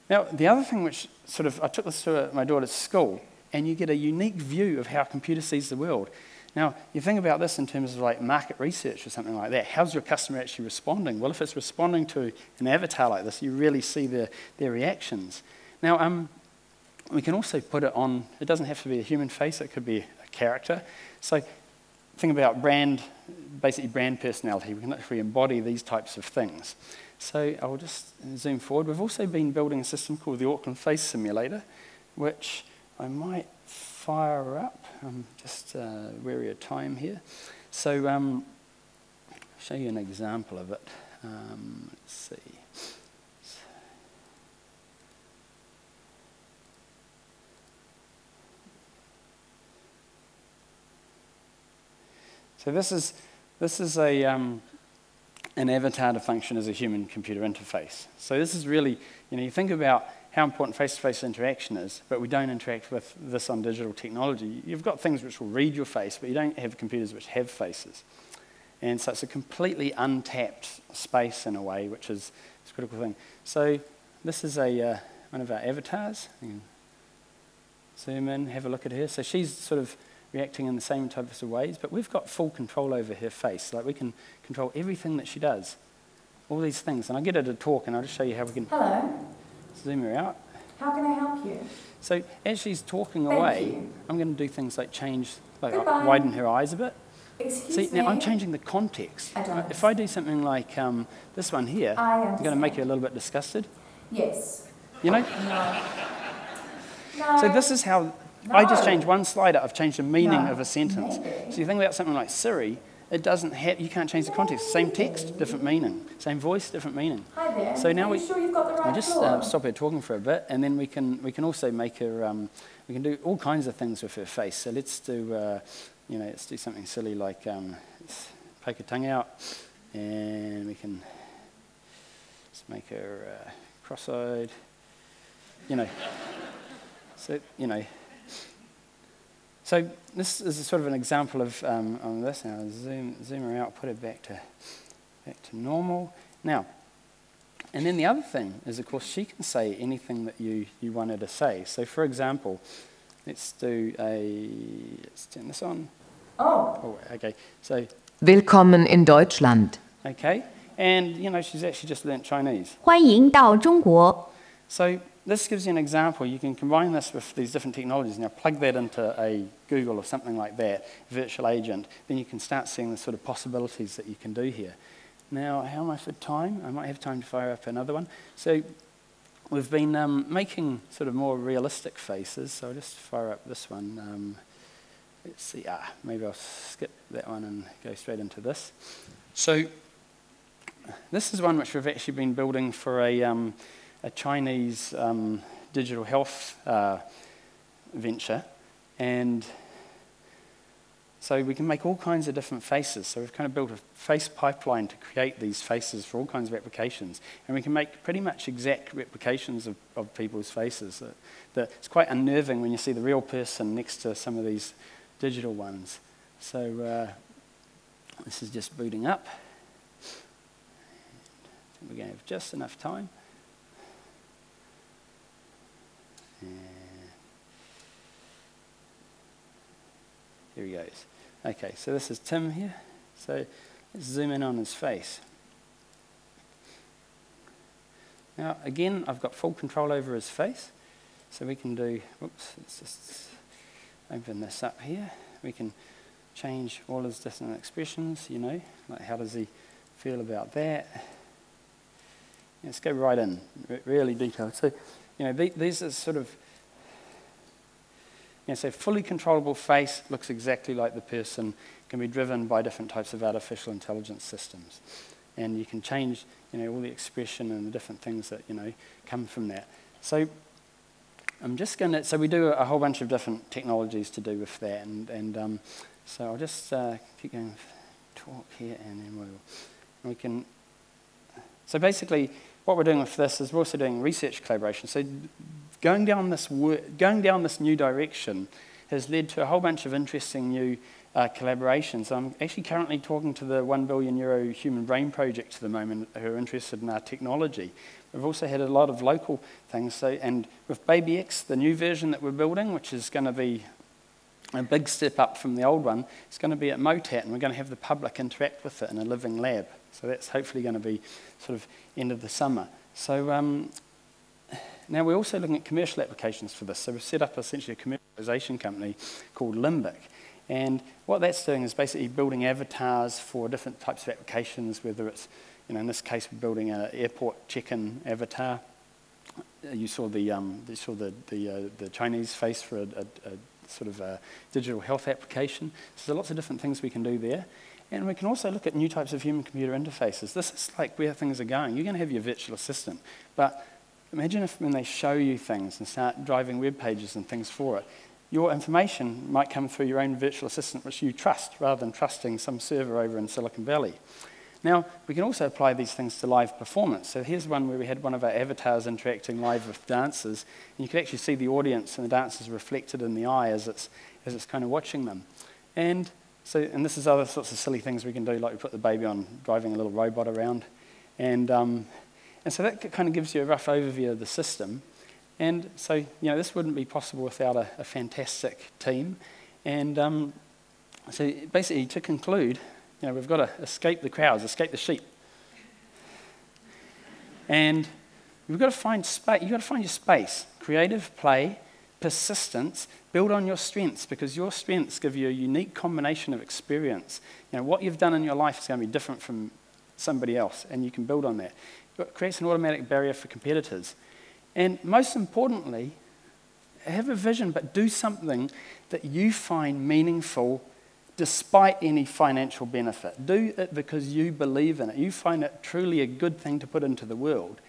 now the other thing which sort of, I took this to my daughter's school, and you get a unique view of how a computer sees the world. Now, you think about this in terms of like market research or something like that. How's your customer actually responding? Well, if it's responding to an avatar like this, you really see their reactions. Now, we can also put it on, it doesn't have to be a human face, it could be a character. So think about brand, basically brand personality. We can literally embody these types of things. So I'll just zoom forward. We've also been building a system called the Auckland Face Simulator, which I might fire up. I'm just wary of time here. So I'll show you an example of it. Let's see. So this is an avatar to function as a human-computer interface. So this is really, you think about how important face-to-face interaction is, but we don't interact with this on digital technology. You've got things which will read your face, but you don't have computers which have faces. And so it's a completely untapped space in a way, which is a critical thing. So this is one of our avatars. You can zoom in, have a look at her. So she's sort of reacting in the same types of ways, but we've got full control over her face. Like we can control everything that she does, all these things. And I'll get her to talk, and I'll just show you how we can zoom her out. How can I help you? So as she's talking Thank away, you. I'm going to do things like change, like Goodbye. widen her eyes a bit. Excuse See, me. now I'm changing the context. I don't If I do something like this one here, I'm going to make her a little bit disgusted. Yes. You know? No. So this is how, I just changed one slider, I've changed the meaning of a sentence. Maybe. So you think about something like Siri, it doesn't have, you can't change the context. Same text, different meaning. Same voice, different meaning. Hi there. So now Are you sure you've got the right I'll just floor? stop her talking for a bit, and then we can also make her, we can do all kinds of things with her face. So let's do, let's do something silly like, let's poke her tongue out, and we can just make her cross-eyed, So, So this is a sort of an example of on this. Now zoom her out, put her back to normal. Now, and then the other thing is, of course, she can say anything that you want her to say. So, for example, let's turn this on. Oh, okay. So, Willkommen in Deutschland. okay, and she's actually just learnt Chinese. 欢迎到中国。 So this gives you an example. You can combine this with these different technologies. Now plug that into a Google or something like that, virtual agent. Then you can start seeing the sort of possibilities that you can do here. Now, how am I for time? I might have time to fire up another one. So we've been making sort of more realistic faces. So I'll just fire up this one. Let's see. Maybe I'll skip that one and go straight into this. So this is one which we've actually been building for a Chinese digital health venture, and so we can make all kinds of different faces. So we've kind of built a face pipeline to create these faces for all kinds of applications, and we can make pretty much exact replications of people's faces. It's quite unnerving when you see the real person next to some of these digital ones. So this is just booting up. We're going to have just enough time. Here he goes. Okay, so this is Tim here. So let's zoom in on his face. Now, again, I've got full control over his face. So we can do, let's just open this up here. We can change all his different expressions, like how does he feel about that. Let's go right in, really detailed. So, these are sort of, so fully controllable face looks exactly like the person, can be driven by different types of artificial intelligence systems. And you can change, all the expression and the different things that, come from that. So I'm just going to, so we do a whole bunch of different technologies to do with that. And so I'll just keep going, talk here, and then we can, so basically what we're doing with this is we're also doing research collaboration. So going down this new direction has led to a whole bunch of interesting new collaborations. I'm actually currently talking to the €1 billion Human Brain Project at the moment, who are interested in our technology. We've also had a lot of local things. So, and with Baby X, the new version that we're building, which is going to be a big step up from the old one, it's going to be at MOTAT, and we're going to have the public interact with it in a living lab. So that's hopefully going to be sort of end of the summer. So now we're also looking at commercial applications for this. So we've set up essentially a commercialization company called Limbic. And what that's doing is basically building avatars for different types of applications, whether it's, in this case, we're building an airport check-in avatar. You saw the Chinese face for a sort of a digital health application. So there's lots of different things we can do there. And we can also look at new types of human-computer interfaces. This is like where things are going. You're going to have your virtual assistant, but imagine if when they show you things and start driving web pages and things for it, your information might come through your own virtual assistant, which you trust, rather than trusting some server over in Silicon Valley. Now, we can also apply these things to live performance. So here's one where we had one of our avatars interacting live with dancers, and you could actually see the audience and the dancers reflected in the eye as it's kind of watching them. And this is other sorts of silly things we can do, like we put the baby on driving a little robot around. And so that kind of gives you a rough overview of the system. And so, this wouldn't be possible without a fantastic team. And so basically, to conclude, we've got to escape the crowds, escape the sheep. And you've got to find space. You've got to find your space. Creative play, persistence, build on your strengths, because your strengths give you a unique combination of experience. What you've done in your life is going to be different from somebody else, and you can build on that. It creates an automatic barrier for competitors. And most importantly, have a vision, but do something that you find meaningful despite any financial benefit. Do it because you believe in it. You find it truly a good thing to put into the world.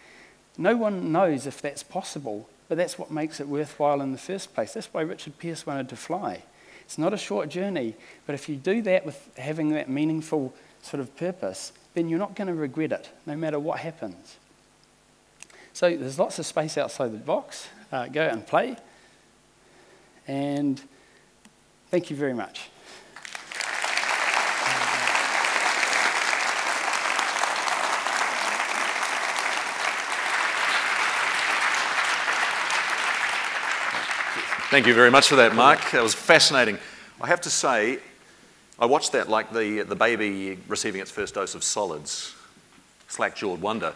No one knows if that's possible, but that's what makes it worthwhile in the first place. That's why Richard Pearce wanted to fly. It's not a short journey, but if you do that with having that meaningful sort of purpose, then you're not going to regret it, no matter what happens. So there's lots of space outside the box. Go out and play. And thank you very much. Thank you very much for that, Mark. That was fascinating. I have to say, I watched that like the baby receiving its first dose of solids, slack-jawed wonder.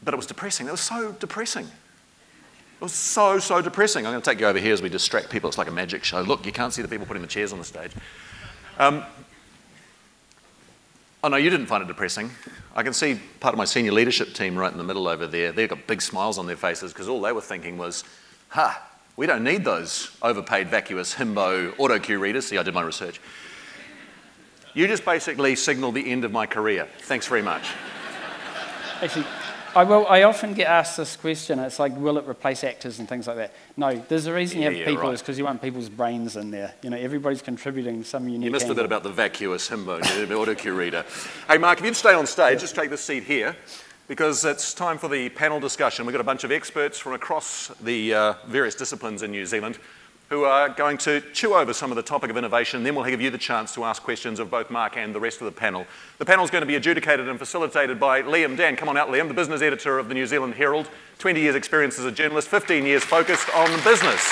But it was depressing. It was so depressing. It was so depressing. I'm going to take you over here as we distract people. It's like a magic show. Look, you can't see the people putting the chairs on the stage. Oh, no, you didn't find it depressing. I can see part of my senior leadership team right in the middle over there. They've got big smiles on their faces because all they were thinking was, we don't need those overpaid, vacuous, himbo auto-cue readers. See, I did my research. You just basically signalled the end of my career. Thanks very much. Actually, I often get asked this question. It's like, will it replace actors and things like that? No, there's a reason you have people, is because you want people's brains in there. Everybody's contributing some unique You missed angle. a bit about the vacuous himbo auto-cue reader. Hey, Mark, if you'd stay on stage, just take this seat here, because it's time for the panel discussion. We've got a bunch of experts from across the various disciplines in New Zealand who are going to chew over some of the topic of innovation. Then we'll give you the chance to ask questions of both Mark and the rest of the panel. The panel is going to be adjudicated and facilitated by Liam Dan. Come on out, Liam, the business editor of the New Zealand Herald. 20 years experience as a journalist, 15 years focused on business.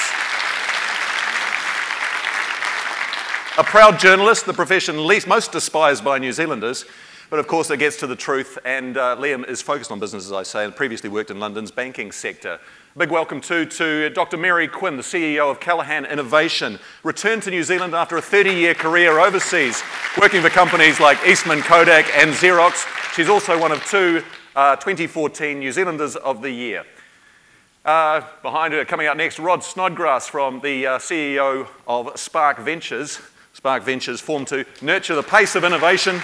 A proud journalist, the profession most despised by New Zealanders. But of course, it gets to the truth, and Liam is focused on business, as I say, and previously worked in London's banking sector. Big welcome too to Dr. Mary Quinn, the CEO of Callaghan Innovation, returned to New Zealand after a 30-year career overseas, working for companies like Eastman, Kodak and Xerox. She's also one of two 2014 New Zealanders of the Year. Behind her, coming out next, Rod Snodgrass, from the CEO of Spark Ventures. Spark Ventures formed to nurture the pace of innovation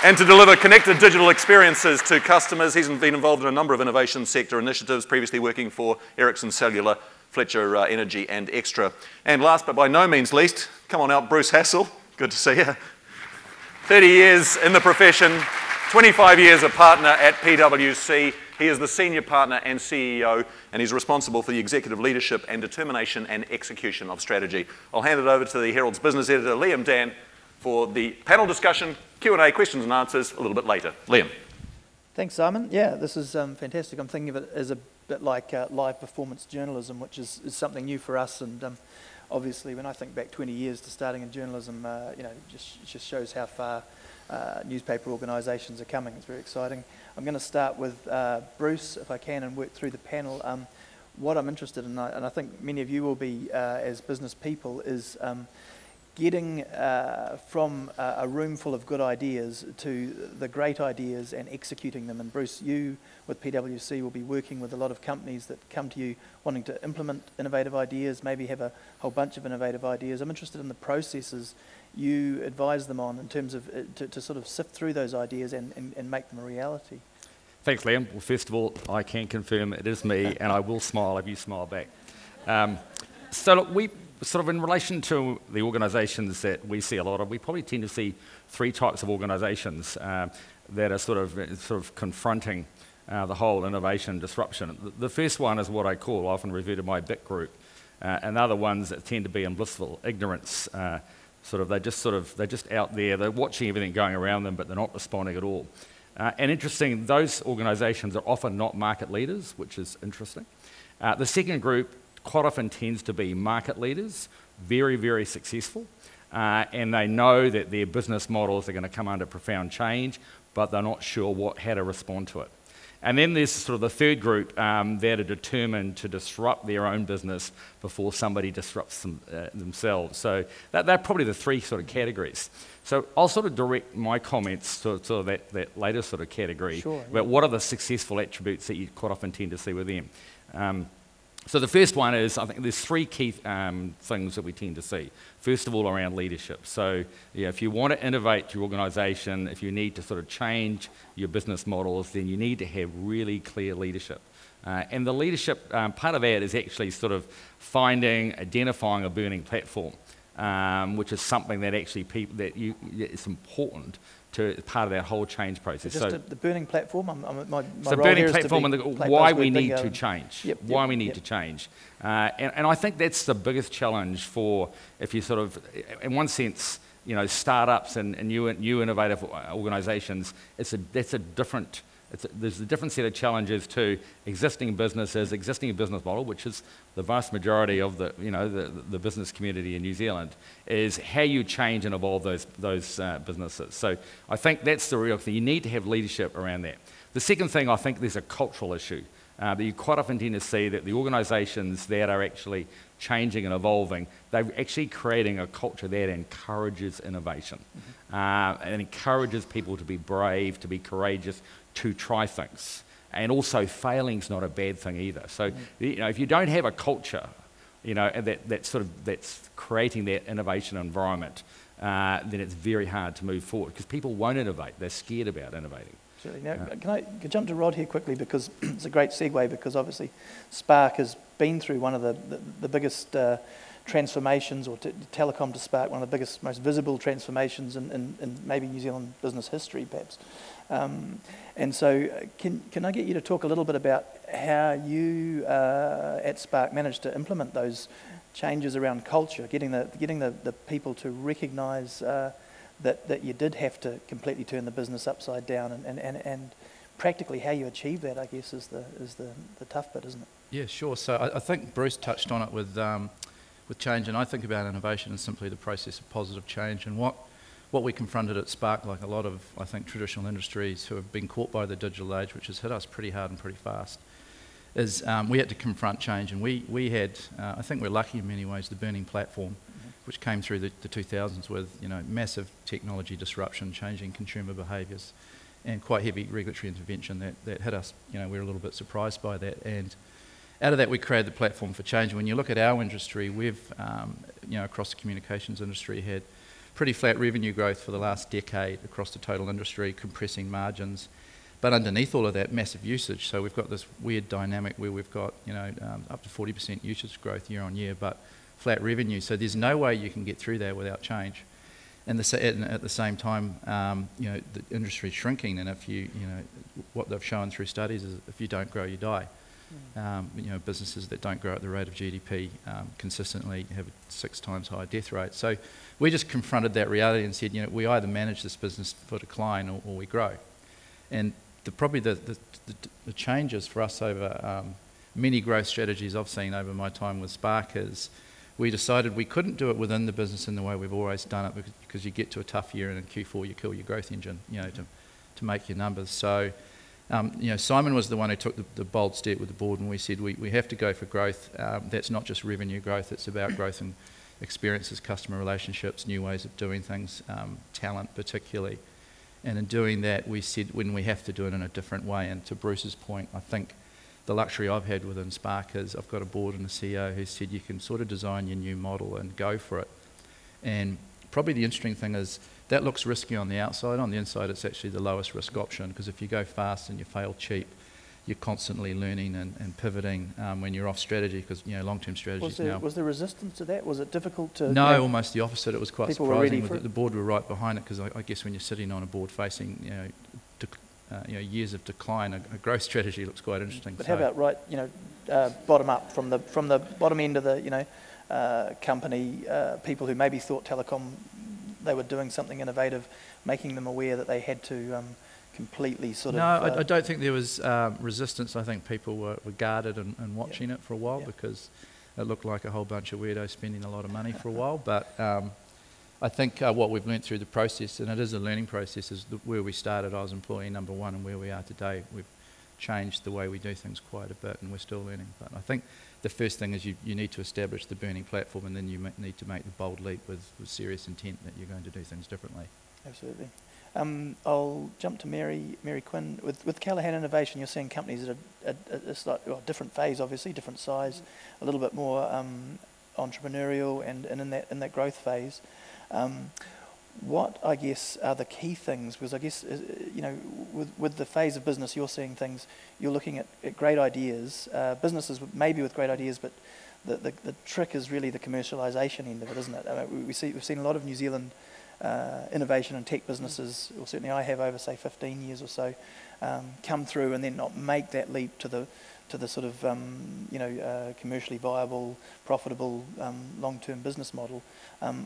and to deliver connected digital experiences to customers. He's been involved in a number of innovation sector initiatives, previously working for Ericsson Cellular, Fletcher Energy and Extra. And last but by no means least, come on out, Bruce Hassel. Good to see you. 30 years in the profession, 25 years a partner at PwC. He is the senior partner and CEO, and he's responsible for the executive leadership and determination and execution of strategy. I'll hand it over to the Herald's business editor, Liam Dan, for the panel discussion, Q&A, questions and answers a little bit later. Liam. Thanks, Simon. Yeah, this is fantastic. I'm thinking of it as a bit like live performance journalism, which is something new for us. And obviously, when I think back 20 years to starting in journalism, just shows how far newspaper organisations are coming. It's very exciting. I'm going to start with Bruce, if I can, and work through the panel. What I'm interested in, and I think many of you will be as business people, is getting from a room full of good ideas to the great ideas and executing them. And Bruce, you with PwC will be working with a lot of companies that come to you wanting to implement innovative ideas, maybe have a whole bunch of innovative ideas. I'm interested in the processes you advise them on in terms of to sort of sift through those ideas and make them a reality. Thanks, Liam. Well, first of all, I can confirm it is me, and I will smile if you smile back. So look, we sort of in relation to the organisations that we see a lot of, we probably tend to see three types of organisations that are sort of confronting the whole innovation disruption. The first one is what I call, I often refer to my BIT group, and other ones that tend to be in blissful ignorance. They're just out there, they're watching everything going around them, but they're not responding at all. And interesting, those organisations are often not market leaders, which is interesting. The second group quite often tends to be market leaders, very, very successful, and they know that their business models are going to come under profound change, but they're not sure how to respond to it. And then there's sort of the third group that are determined to disrupt their own business before somebody disrupts themselves. So they're probably the three sort of categories. So I'll sort of direct my comments to that later sort of category, sure, about what are the successful attributes that you quite often tend to see with them. So the first one is, I think there's three key things that we tend to see. First of all, around leadership. So if you want to innovate your organisation, if you need to sort of change your business models, then you need to have really clear leadership. And the leadership, part of that is actually sort of identifying a burning platform, which is something that actually it's important to part of that whole change process. So the burning platform, my so role burning here platform is to and why we need to change. Yep, why we need to change. And I think that's the biggest challenge for, if you sort of, in one sense, startups and new innovative organisations, there's a different set of challenges to existing businesses, existing business model, which is the vast majority of the business community in New Zealand, is how you change and evolve those businesses. So I think that's the real thing. You need to have leadership around that. The second thing, I think there's a cultural issue. That you quite often tend to see that the organisations that are actually changing and evolving, they're actually creating a culture that encourages innovation, and encourages people to be brave, to be courageous, to try things. And also failing's not a bad thing either. So if you don't have a culture, that's creating that innovation environment, then it's very hard to move forward, because people won't innovate. They're scared about innovating. Now, can I jump to Rod here quickly, because it's a great segue, because obviously Spark has been through one of the biggest transformations, or telecom to Spark, one of the biggest, most visible transformations in maybe New Zealand business history, perhaps. And so can I get you to talk a little bit about how you at Spark managed to implement those changes around culture, getting the people to recognise that you did have to completely turn the business upside down, and practically how you achieve that, I guess, is the tough bit, isn't it? Yeah, sure. So I think Bruce touched on it with change, and I think about innovation as simply the process of positive change. And what we confronted at Spark, like a lot of, I think, traditional industries who have been caught by the digital age, which has hit us pretty hard and pretty fast, is we had to confront change. And we had, I think we're lucky in many ways, the burning platform, which came through the 2000s with massive technology disruption, changing consumer behaviours, and quite heavy regulatory intervention that hit us. We're a little bit surprised by that, out of that, we created the platform for change. When you look at our industry, we've, across the communications industry, had pretty flat revenue growth for the last decade across the total industry, compressing margins. But underneath all of that, massive usage. So we've got this weird dynamic where we've got, up to 40% usage growth year on year, but flat revenue. So there's no way you can get through that without change. And at the same time, the industry is shrinking, and if what they've shown through studies is if you don't grow, you die. Businesses that don't grow at the rate of GDP consistently have a 6 times higher death rate. So we just confronted that reality and said, we either manage this business for decline or we grow. And probably the changes for us over many growth strategies I've seen over my time with Spark is we decided we couldn't do it within the business in the way we've always done it, because you get to a tough year and in Q4 you kill your growth engine, to make your numbers. So, Simon was the one who took the bold step with the board, and we said we have to go for growth. That's not just revenue growth, it's about growth in experiences, customer relationships, new ways of doing things, talent particularly. And in doing that, we said when we have to do it in a different way. And to Bruce's point, I think the luxury I've had within Spark is I've got a board and a CEO who said you can sort of design your new model and go for it. And probably the interesting thing is that looks risky on the outside. On the inside, it's actually the lowest risk option, because if you go fast and you fail cheap, you're constantly learning and pivoting when you're off strategy, because long-term strategies now. Was there resistance to that? Was it difficult to? No, almost the opposite. It was quite surprising. The board were right behind it, because I guess when you're sitting on a board facing years of decline, a growth strategy looks quite interesting. But how about bottom up from the bottom end of the company, people who maybe thought telecom they were doing something innovative, making them aware that they had to completely sort of... No, I don't think there was resistance. I think people were guarded and watching it for a while, because it looked like a whole bunch of weirdos spending a lot of money for a while. But I think what we've learnt through the process, and it is a learning process, is where we started, I was employee number 1, and where we are today, we've changed the way we do things quite a bit, and we're still learning. But I think the first thing is you need to establish the burning platform, and then you need to make the bold leap with serious intent that you're going to do things differently. Absolutely. I'll jump to Mary Quinn. With Callaghan Innovation, you're seeing companies that are at a slightly different phase, obviously, different size, a little bit more entrepreneurial and in that growth phase. What, I guess, are the key things? Because I guess, with the phase of business you're seeing things, you're looking at great ideas, businesses maybe with great ideas, but the trick is really the commercialisation end of it, isn't it? I mean, we've seen a lot of New Zealand innovation and tech businesses, or certainly I have over, say, 15 years or so, come through and then not make that leap to the sort of commercially viable, profitable, long-term business model.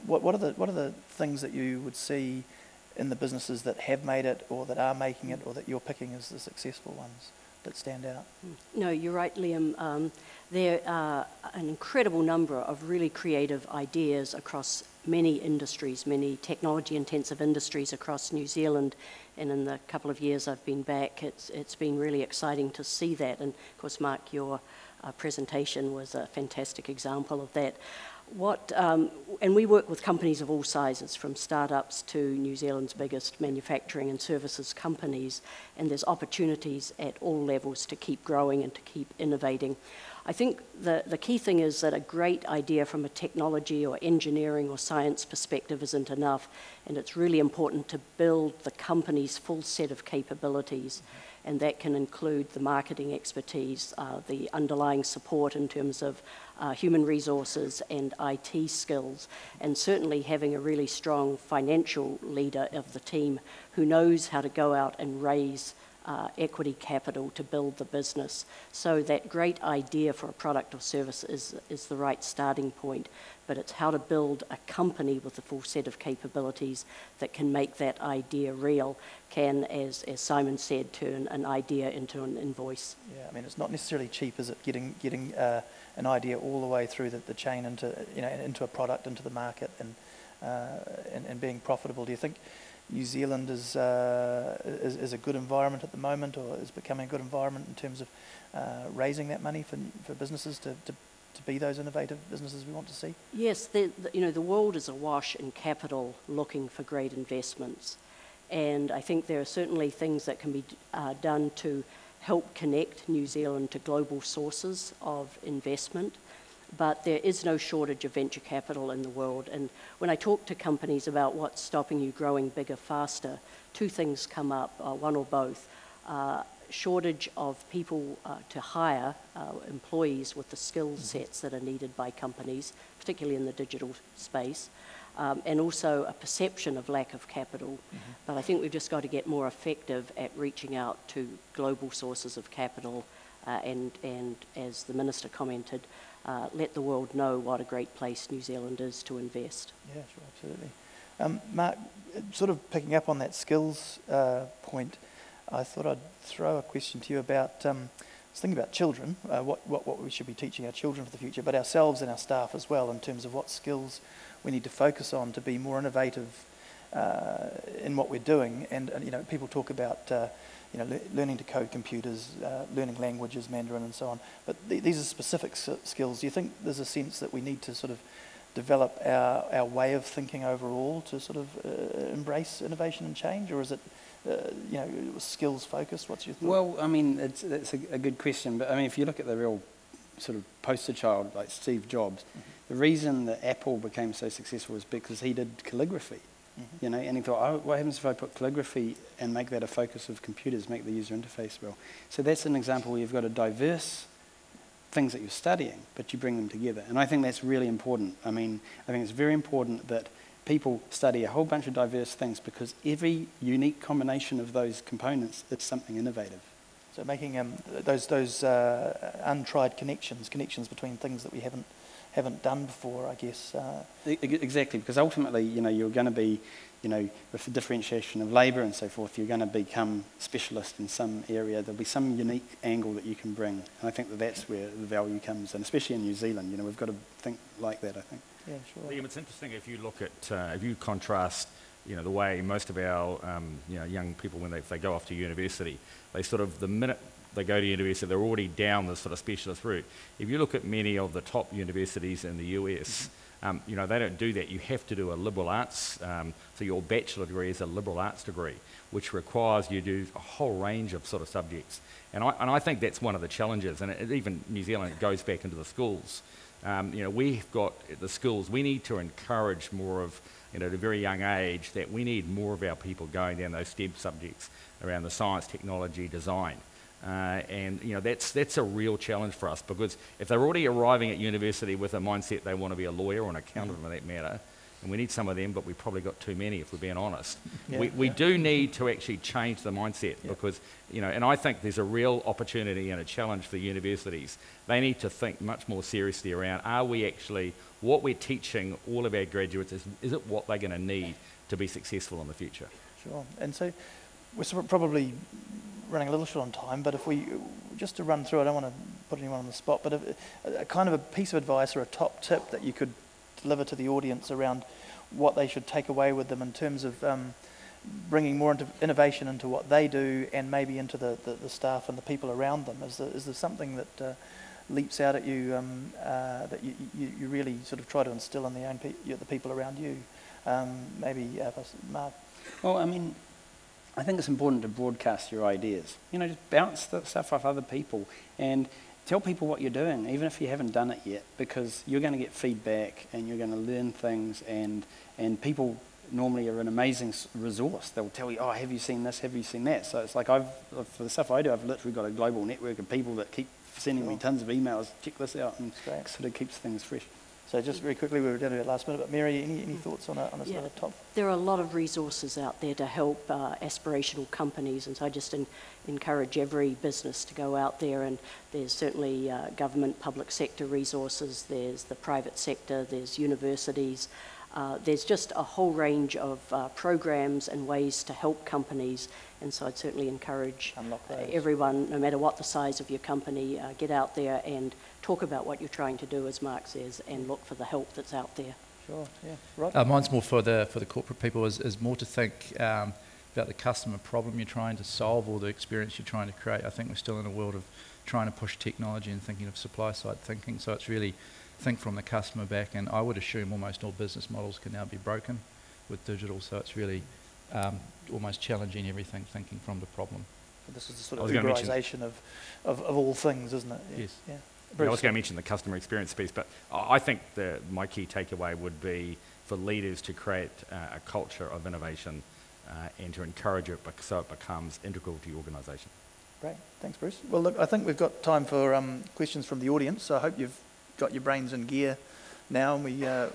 What are the things that you would see in the businesses that have made it, or that are making it, or that you're picking as the successful ones that stand out? No, you're right, Liam. There are an incredible number of really creative ideas across many industries, many technology-intensive industries across New Zealand. And in the couple of years I've been back, it's been really exciting to see that. And of course, Mark, your presentation was a fantastic example of that. And we work with companies of all sizes, from startups to New Zealand's biggest manufacturing and services companies, and there's opportunities at all levels to keep growing and to keep innovating. I think the key thing is that a great idea from a technology or engineering or science perspective isn't enough, and it's really important to build the company's full set of capabilities, and that can include the marketing expertise, the underlying support in terms of human resources and IT skills, and certainly having a really strong financial leader of the team who knows how to go out and raise equity capital to build the business. So that great idea for a product or service is the right starting point, but it's how to build a company with a full set of capabilities that can make that idea real, can, as Simon said, turn an idea into an invoice. Yeah, I mean, it's not necessarily cheap, is it, getting an idea all the way through the chain into a product, into the market, and being profitable. Do you think New Zealand is a good environment at the moment, or is becoming a good environment in terms of raising that money for businesses to be those innovative businesses we want to see? Yes, the world is awash in capital looking for great investments, and I think there are certainly things that can be done to help connect New Zealand to global sources of investment. But there is no shortage of venture capital in the world. And when I talk to companies about what's stopping you growing bigger, faster, two things come up, one or both. Shortage of people to hire employees with the skill sets that are needed by companies, particularly in the digital space, and also a perception of lack of capital. But I think we've just got to get more effective at reaching out to global sources of capital and as the Minister commented, let the world know what a great place New Zealand is to invest. Yeah, sure, absolutely. Mark, sort of picking up on that skills point, I thought I'd throw a question to you about, I was thinking about children, what we should be teaching our children for the future, but ourselves and our staff as well, in terms of what skills we need to focus on to be more innovative in what we're doing. And you know, people talk about learning to code computers, learning languages, Mandarin and so on, but these are specific skills. Do you think there's a sense that we need to sort of develop our way of thinking overall to sort of embrace innovation and change, or is it skills focused? What's your thought? Well, I mean, that's a good question, but I mean, if you look at the real sort of poster child like Steve Jobs, the reason that Apple became so successful was because he did calligraphy, and he thought, oh, what happens if I put calligraphy and make that a focus of computers, make the user interface well? So that's an example where you've got a diverse things that you're studying, but you bring them together, and I think that's really important. I mean, I think it's very important that people study a whole bunch of diverse things, because every unique combination of those components is something innovative. So making those untried connections between things that we haven't done before, I guess. Exactly, because ultimately, you're going to be, with the differentiation of labour and so forth, you're going to become specialist in some area. There'll be some unique angle that you can bring, and I think that's where the value comes, and especially in New Zealand, we've got to think like that, I think. Yeah, sure. Liam, it's interesting if you look at, if you contrast, the way most of our, young people, when they go off to university, they sort of, the minute they go to university, they're already down this sort of specialist route. If you look at many of the top universities in the US, they don't do that. You have to do a liberal arts, so your bachelor degree is a liberal arts degree, which requires you to do a whole range of sort of subjects. And I think that's one of the challenges, and even New Zealand, it goes back into the schools. We've got the schools, we need to encourage more of, at a very young age, that we need more of our people going down those STEM subjects around the science, technology, design. That's a real challenge for us, because if they're already arriving at university with a mindset they want to be a lawyer or an accountant for that matter, and we need some of them, but we've probably got too many if we're being honest. We do need to actually change the mindset, because, and I think there's a real opportunity and a challenge for the universities. They need to think much more seriously around, are we actually, what we're teaching all of our graduates, is it what they're going to need to be successful in the future? Sure. And so we're probably running a little short on time, but if we, just to run through, I don't want to put anyone on the spot, but a kind of a piece of advice or a top tip that you could deliver to the audience around what they should take away with them in terms of bringing more innovation into what they do, and maybe into the staff and the people around them. Is there something that leaps out at you that you really sort of try to instill in the people around you? Maybe Mark. Well, I mean, I think it's important to broadcast your ideas. Just bounce the stuff off other people and tell people what you're doing, even if you haven't done it yet, because you're going to get feedback and you're going to learn things, and people normally are an amazing resource. They'll tell you, oh, have you seen this, have you seen that? So it's like for the stuff I do, I've literally got a global network of people that keep sending me tons of emails, check this out, and sort of keeps things fresh. So just very quickly, we were down to it last minute, but Mary, any thoughts on a sort of top? There are a lot of resources out there to help aspirational companies, and so I just encourage every business to go out there, and there's certainly government, public sector resources, there's the private sector, there's universities, there's just a whole range of programs and ways to help companies, and so I'd certainly encourage everyone, no matter what the size of your company, get out there and talk about what you're trying to do, as Mark says, and look for the help that's out there. Sure, yeah. Right. Mine's more for the corporate people, is more to think about the customer problem you're trying to solve, or the experience you're trying to create. I think we're still in a world of trying to push technology and thinking of supply side thinking, so it's really think from the customer back, and I would assume almost all business models can now be broken with digital, so it's really almost challenging everything, thinking from the problem. This is the sort I of was gonna mention- Uberization of all things, isn't it? Yes. Yeah. I was going to mention the customer experience piece, but I think my key takeaway would be for leaders to create a culture of innovation and to encourage it so it becomes integral to your organisation. Great, thanks Bruce. Well look, I think we've got time for questions from the audience, so I hope you've got your brains in gear now, and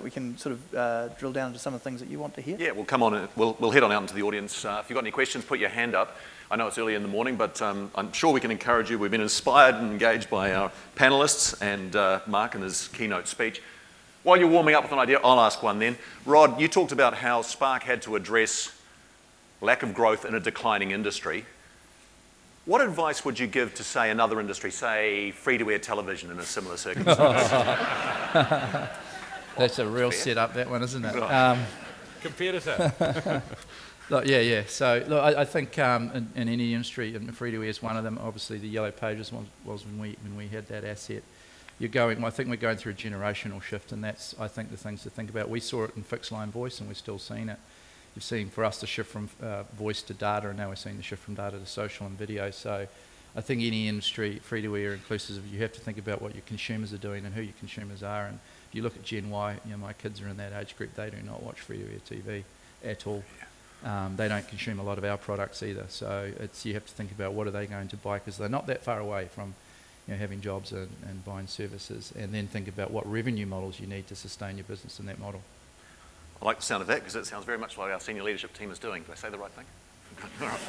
we can sort of drill down to some of the things that you want to hear. Yeah, we'll come on, we'll head on out into the audience. If you've got any questions, put your hand up. I know it's early in the morning, but I'm sure we can encourage you. We've been inspired and engaged by our panellists and Mark in his keynote speech. While you're warming up with an idea, I'll ask one then. Rod, you talked about how Spark had to address lack of growth in a declining industry. What advice would you give to, say, another industry, say free-to-air television in a similar circumstance? That's a real setup, that one, isn't it? Right. Competitor. Look, yeah. So, look, I think in any industry, and free-to-air is one of them. Obviously, the Yellow Pages was when we had that asset. I think we're going through a generational shift, and that's, I think, the things to think about. We saw it in fixed line voice, and we're still seeing it. You've seen for us the shift from voice to data, and now we're seeing the shift from data to social and video. So I think any industry, free-to-air, inclusive, you have to think about what your consumers are doing and who your consumers are. And if you look at Gen Y, my kids are in that age group, they do not watch free-to-air TV at all. They don't consume a lot of our products either. So you have to think about what are they going to buy, because they're not that far away from having jobs and buying services, and then think about what revenue models you need to sustain your business in that model. I like the sound of that because it sounds very much like our senior leadership team is doing. Did I say the right thing? All right.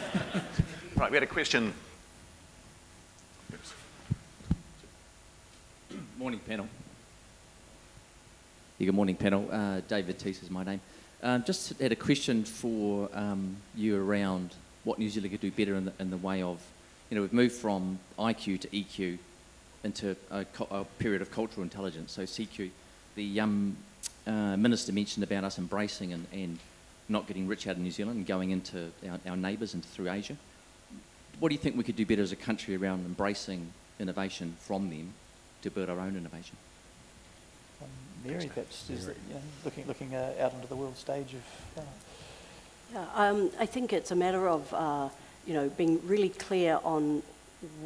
Right, we had a question. Morning, panel. Yeah, good morning, panel. David Teese is my name. Just had a question for you around what New Zealand could do better in the way of, we've moved from IQ to EQ into a period of cultural intelligence, so CQ. The Minister mentioned about us embracing and not getting rich out of New Zealand and going into our neighbours and through Asia. What do you think we could do better as a country around embracing innovation from them to build our own innovation? Mary, perhaps, is looking out onto the world stage of... I think it's a matter of being really clear on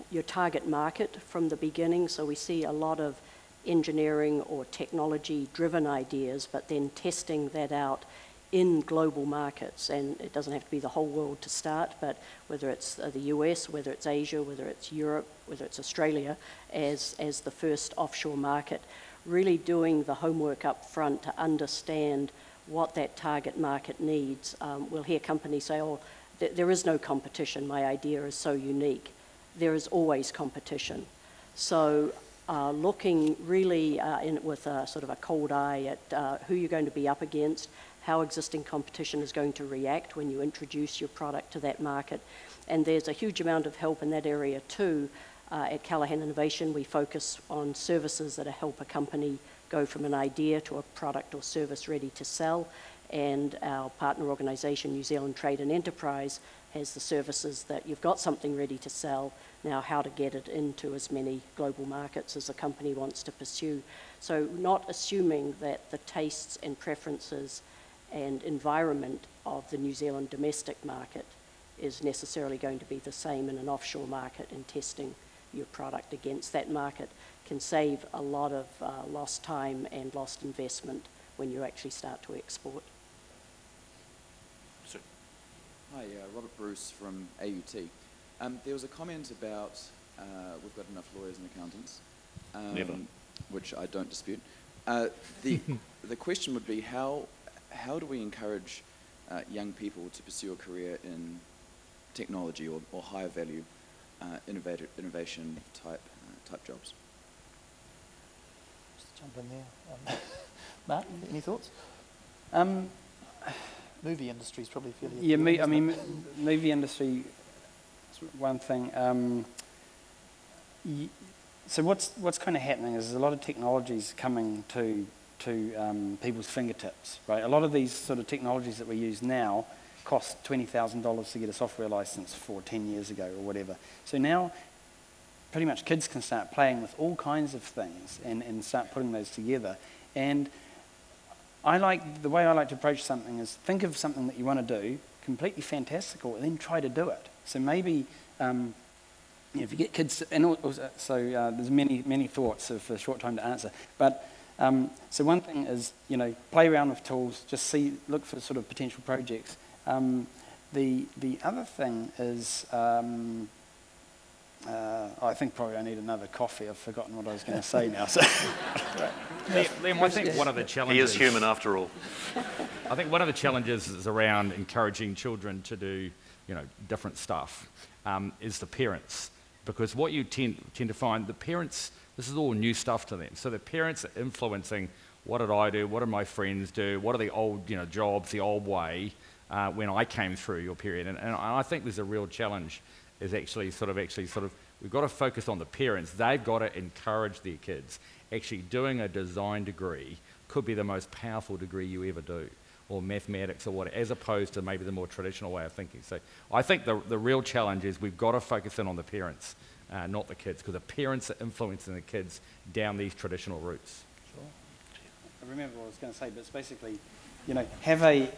your target market from the beginning. So we see a lot of engineering or technology-driven ideas, but then testing that out in global markets. And it doesn't have to be the whole world to start, but whether it's the US, whether it's Asia, whether it's Europe, whether it's Australia, as the first offshore market, really doing the homework up front to understand what that target market needs. We'll hear companies say, oh, there is no competition, my idea is so unique. There is always competition. So looking really with a sort of a cold eye at who you're going to be up against, how existing competition is going to react when you introduce your product to that market. And there's a huge amount of help in that area too. At Callaghan Innovation, we focus on services that help a company go from an idea to a product or service ready to sell. And our partner organisation, New Zealand Trade and Enterprise, has the services that you've got something ready to sell, now how to get it into as many global markets as a company wants to pursue. So not assuming that the tastes and preferences and environment of the New Zealand domestic market is necessarily going to be the same in an offshore market, and testing your product against that market can save a lot of lost time and lost investment when you actually start to export. Hi, Robert Bruce from AUT. There was a comment about we've got enough lawyers and accountants, which I don't dispute. The question would be how do we encourage young people to pursue a career in technology or higher value innovation type jobs? Just jump in there. Mark, any thoughts? Movie industry is probably fairly... Yeah, movie industry is one thing. So what's kind of happening is there's a lot of technologies coming to people's fingertips, right? A lot of these sort of technologies that we use now cost $20,000 to get a software license for 10 years ago or whatever. So now pretty much kids can start playing with all kinds of things and start putting those together. And the way I like to approach something is think of something that you want to do, completely fantastical, and then try to do it. So maybe if you get kids, and also, so there's many thoughts of a short time to answer. But so one thing is, play around with tools, just look for sort of potential projects. The other thing is, I think probably I need another coffee. I've forgotten what I was going to say now. So. Liam, I think one of the challenges... He is human after all. I think one of the challenges is around encouraging children to do, different stuff, is the parents. Because what you tend to find, the parents, this is all new stuff to them. So the parents are influencing, what did I do, what did my friends do, what are the old jobs, the old way, when I came through your period. And I think there's a real challenge, is actually sort of, we've got to focus on the parents. They've got to encourage their kids. Actually doing a design degree could be the most powerful degree you ever do, or mathematics or whatever, as opposed to maybe the more traditional way of thinking. So I think the real challenge is we've got to focus in on the parents, not the kids, because the parents are influencing the kids down these traditional routes. Sure. I remember what I was going to say, but it's basically, have a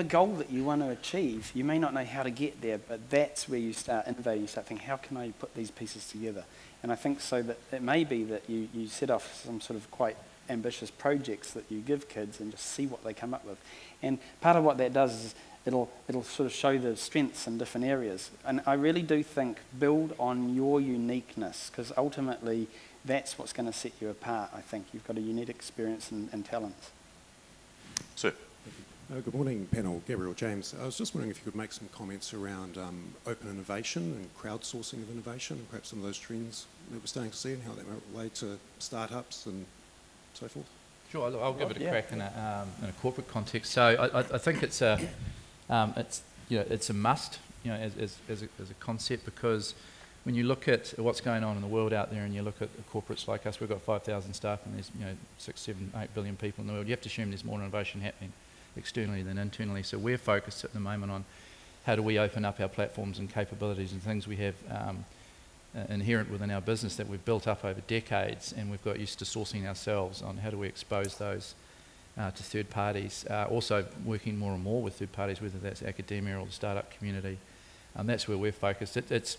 goal that you want to achieve. You may not know how to get there, but that's where you start innovating. You start thinking, how can I put these pieces together? And I think so that it may be that you set off some sort of quite ambitious projects that you give kids and just see what they come up with. And part of what that does is it'll sort of show the strengths in different areas. And I really do think build on your uniqueness, because ultimately that's what's going to set you apart, I think. You've got a unique experience and talents. Sir. Good morning, panel. Gabriel James. I was just wondering if you could make some comments around open innovation and crowdsourcing of innovation, and perhaps some of those trends that we're starting to see and how that might relate to startups and so forth. Sure, I'll give it a crack in a corporate context. So I think it's a must, as a concept, because when you look at what's going on in the world out there, and you look at corporates like us, we've got 5,000 staff, and there's 6, 7, 8 billion people in the world. You have to assume there's more innovation happening externally than internally. So we're focused at the moment on how do we open up our platforms and capabilities and things we have inherent within our business that we've built up over decades, and we've got used to sourcing ourselves, on how do we expose those to third parties. Also working more and more with third parties, whether that's academia or the startup community. That's where we're focused. It's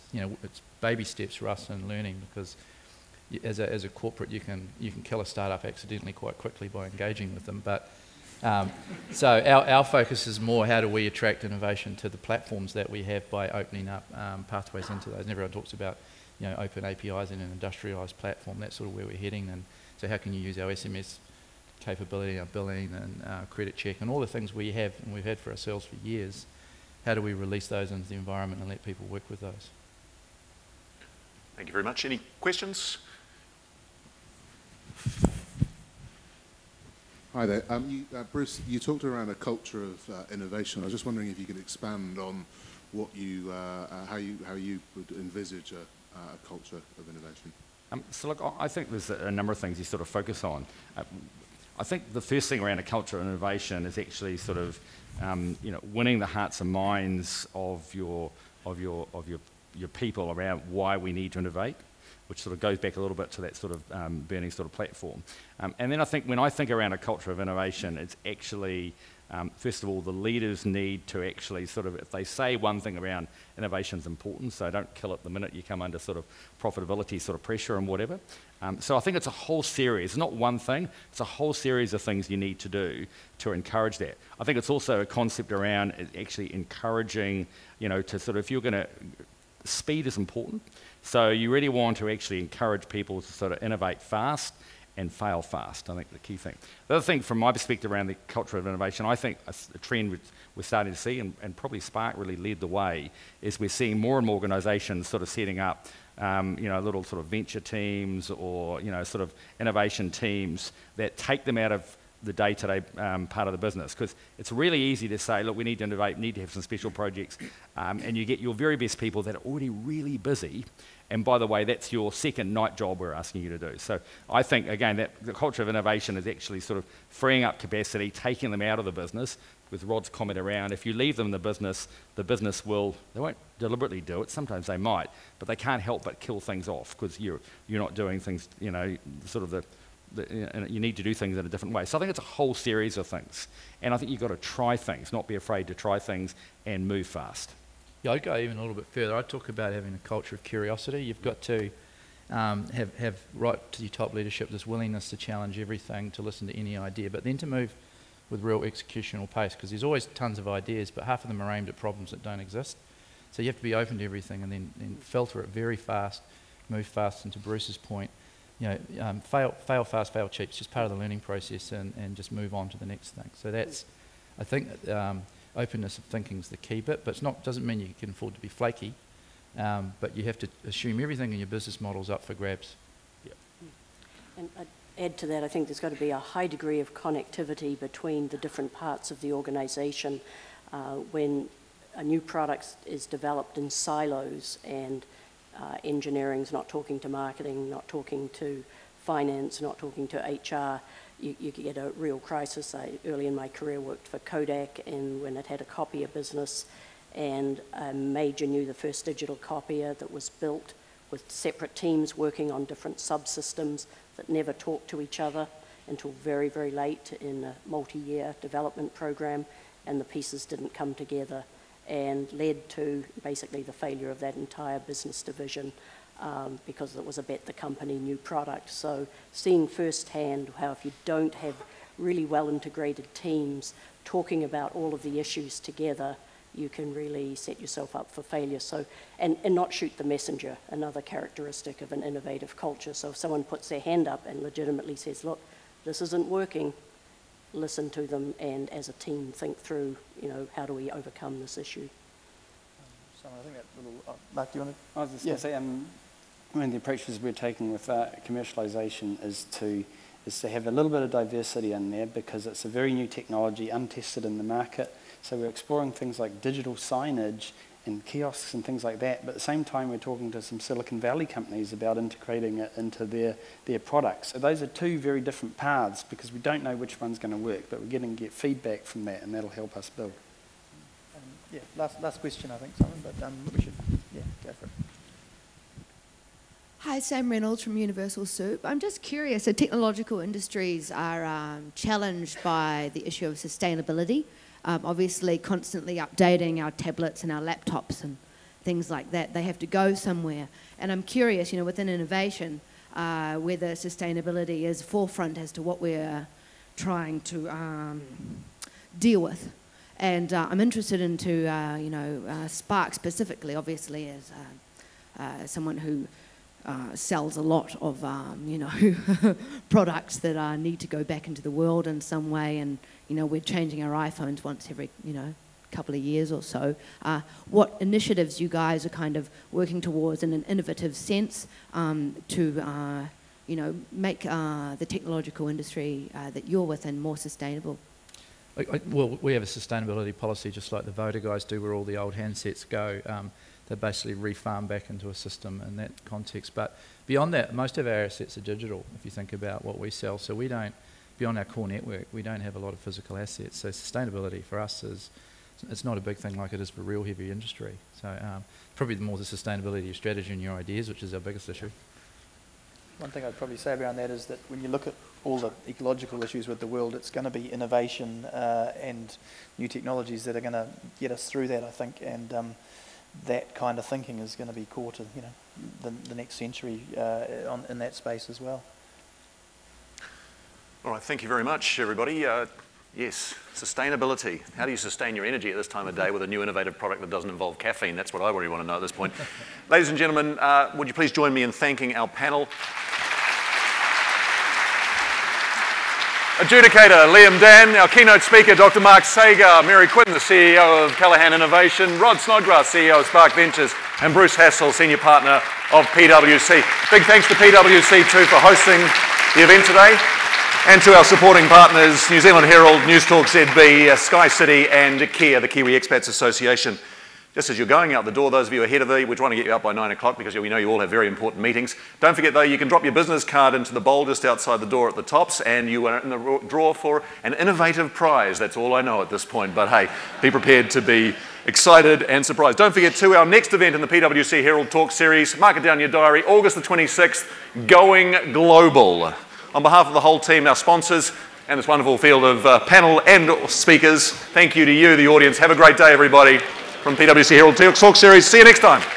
baby steps for us in learning, because as a corporate you can kill a startup accidentally quite quickly by engaging with them. But so our focus is more how do we attract innovation to the platforms that we have by opening up pathways into those. And everyone talks about open APIs in an industrialised platform. That's sort of where we're heading. And so how can you use our SMS capability, our billing and credit check and all the things we have and we've had for ourselves for years, how do we release those into the environment and let people work with those? Thank you very much. Any questions? Hi there. Bruce, you talked around a culture of innovation. I was just wondering if you could expand on what you, how you would envisage a culture of innovation. So look, I think there's a number of things you sort of focus on. I think the first thing around a culture of innovation is actually sort of, winning the hearts and minds of your people around why we need to innovate, which sort of goes back a little bit to that sort of burning sort of platform. And then I think when I think around a culture of innovation, it's actually, first of all, the leaders need to actually sort of, if they say one thing around innovation is important, so don't kill it the minute you come under sort of profitability sort of pressure and whatever. So I think it's a whole series, it's not one thing, it's a whole series of things you need to do to encourage that. I think it's also a concept around actually encouraging, to sort of, if you're going to, speed is important. So you really want to actually encourage people to sort of innovate fast and fail fast, I think the key thing. The other thing from my perspective around the culture of innovation, I think a trend we're starting to see, and probably Spark really led the way, is we're seeing more and more organisations sort of setting up little sort of venture teams or sort of innovation teams that take them out of the day-to-day part of the business, because it's really easy to say, look, we need to innovate, we need to have some special projects, and you get your very best people that are already really busy, and by the way, that's your second night job we're asking you to do. So I think, again, that the culture of innovation is actually sort of freeing up capacity, taking them out of the business, with Rod's comment around, if you leave them in the business will, they won't deliberately do it, sometimes they might, but they can't help but kill things off, because you're not doing things, sort of you need to do things in a different way. So I think it's a whole series of things. And I think you've got to try things, not be afraid to try things and move fast. Yeah, I'd go even a little bit further. I'd talk about having a culture of curiosity. You've got to have right to your top leadership this willingness to challenge everything, to listen to any idea, but then to move with real executional pace, because there's always tons of ideas, but half of them are aimed at problems that don't exist. So you have to be open to everything and then filter it very fast, move fast. And to Bruce's point, fail fast, fail cheap. It's just part of the learning process, and just move on to the next thing. So that's, I think, openness of thinking is the key bit, but doesn't mean you can afford to be flaky, but you have to assume everything in your business model is up for grabs. Yep. And I'd add to that, I think there's got to be a high degree of connectivity between the different parts of the organisation when a new product is developed in silos, and engineering's not talking to marketing, not talking to finance, not talking to HR. You get a real crisis. I, early in my career, worked for Kodak, and when it had a copier business, and a major knew the first digital copier that was built with separate teams working on different subsystems that never talked to each other until very, very late in a multi-year development program, and the pieces didn't come together, and led to basically the failure of that entire business division because it was a bet the company new product. So seeing firsthand how if you don't have really well integrated teams talking about all of the issues together, you can really set yourself up for failure. So, and not shoot the messenger, another characteristic of an innovative culture. So if someone puts their hand up and legitimately says, look, this isn't working, listen to them, and as a team think through, how do we overcome this issue? So I think that little, Mark, do you want to? I was just going to say, one of the approaches we're taking with commercialisation is to have a little bit of diversity in there, because it's a very new technology, untested in the market. So we're exploring things like digital signage and kiosks and things like that, but at the same time we're talking to some Silicon Valley companies about integrating it into their products. So those are two very different paths, because we don't know which one's going to work, but we're getting feedback from that, and that'll help us build. Yeah, last question, I think, Simon, but we should, go for it. Hi, Sam Reynolds from Universal Soup. I'm just curious, so technological industries are challenged by the issue of sustainability. Obviously, constantly updating our tablets and our laptops and things like that. They have to go somewhere. And I'm curious, within innovation, whether sustainability is forefront as to what we're trying to deal with. And I'm interested into, Spark specifically, obviously, as someone who sells a lot of, products that need to go back into the world in some way, and, we're changing our iPhones once every, couple of years or so. What initiatives you guys are kind of working towards in an innovative sense to, make the technological industry that you're within more sustainable? Well, we have a sustainability policy just like the Voda guys do, where all the old handsets go. They basically refarm back into a system in that context. But beyond that, most of our assets are digital, if you think about what we sell. So we don't, beyond our core network, we don't have a lot of physical assets. So sustainability for us it's not a big thing like it is for real heavy industry. So probably more the sustainability of your strategy and your ideas, which is our biggest issue. One thing I'd probably say around that is that when you look at all the ecological issues with the world, it's going to be innovation and new technologies that are going to get us through that, I think, and that kind of thinking is going to be core to the next century in that space as well. All right, thank you very much, everybody. Yes, sustainability. How do you sustain your energy at this time of day with a new innovative product that doesn't involve caffeine? That's what I really want to know at this point. Ladies and gentlemen, would you please join me in thanking our panel? Adjudicator, Liam Dan, our keynote speaker, Dr. Mark Sager, Mary Quinn, the CEO of Callaghan Innovation, Rod Snodgrass, CEO of Spark Ventures, and Bruce Hassel, Senior Partner of PwC. Big thanks to PwC too for hosting the event today, and to our supporting partners, New Zealand Herald, News Talk ZB, Sky City, and Kia, the Kiwi Expats Association. Just as you're going out the door, those of you ahead of me, we're trying to get you out by 9 o'clock because we know you all have very important meetings. Don't forget though, you can drop your business card into the bowl just outside the door at the tops, and you are in the draw for an innovative prize. That's all I know at this point, but hey, be prepared to be excited and surprised. Don't forget too, our next event in the PwC Herald Talks series, mark it down in your diary, August the 26th, Going Global. On behalf of the whole team, our sponsors, and this wonderful field of panel and speakers, thank you to you, the audience. Have a great day, everybody. from PwC Herald Talks series. See you next time.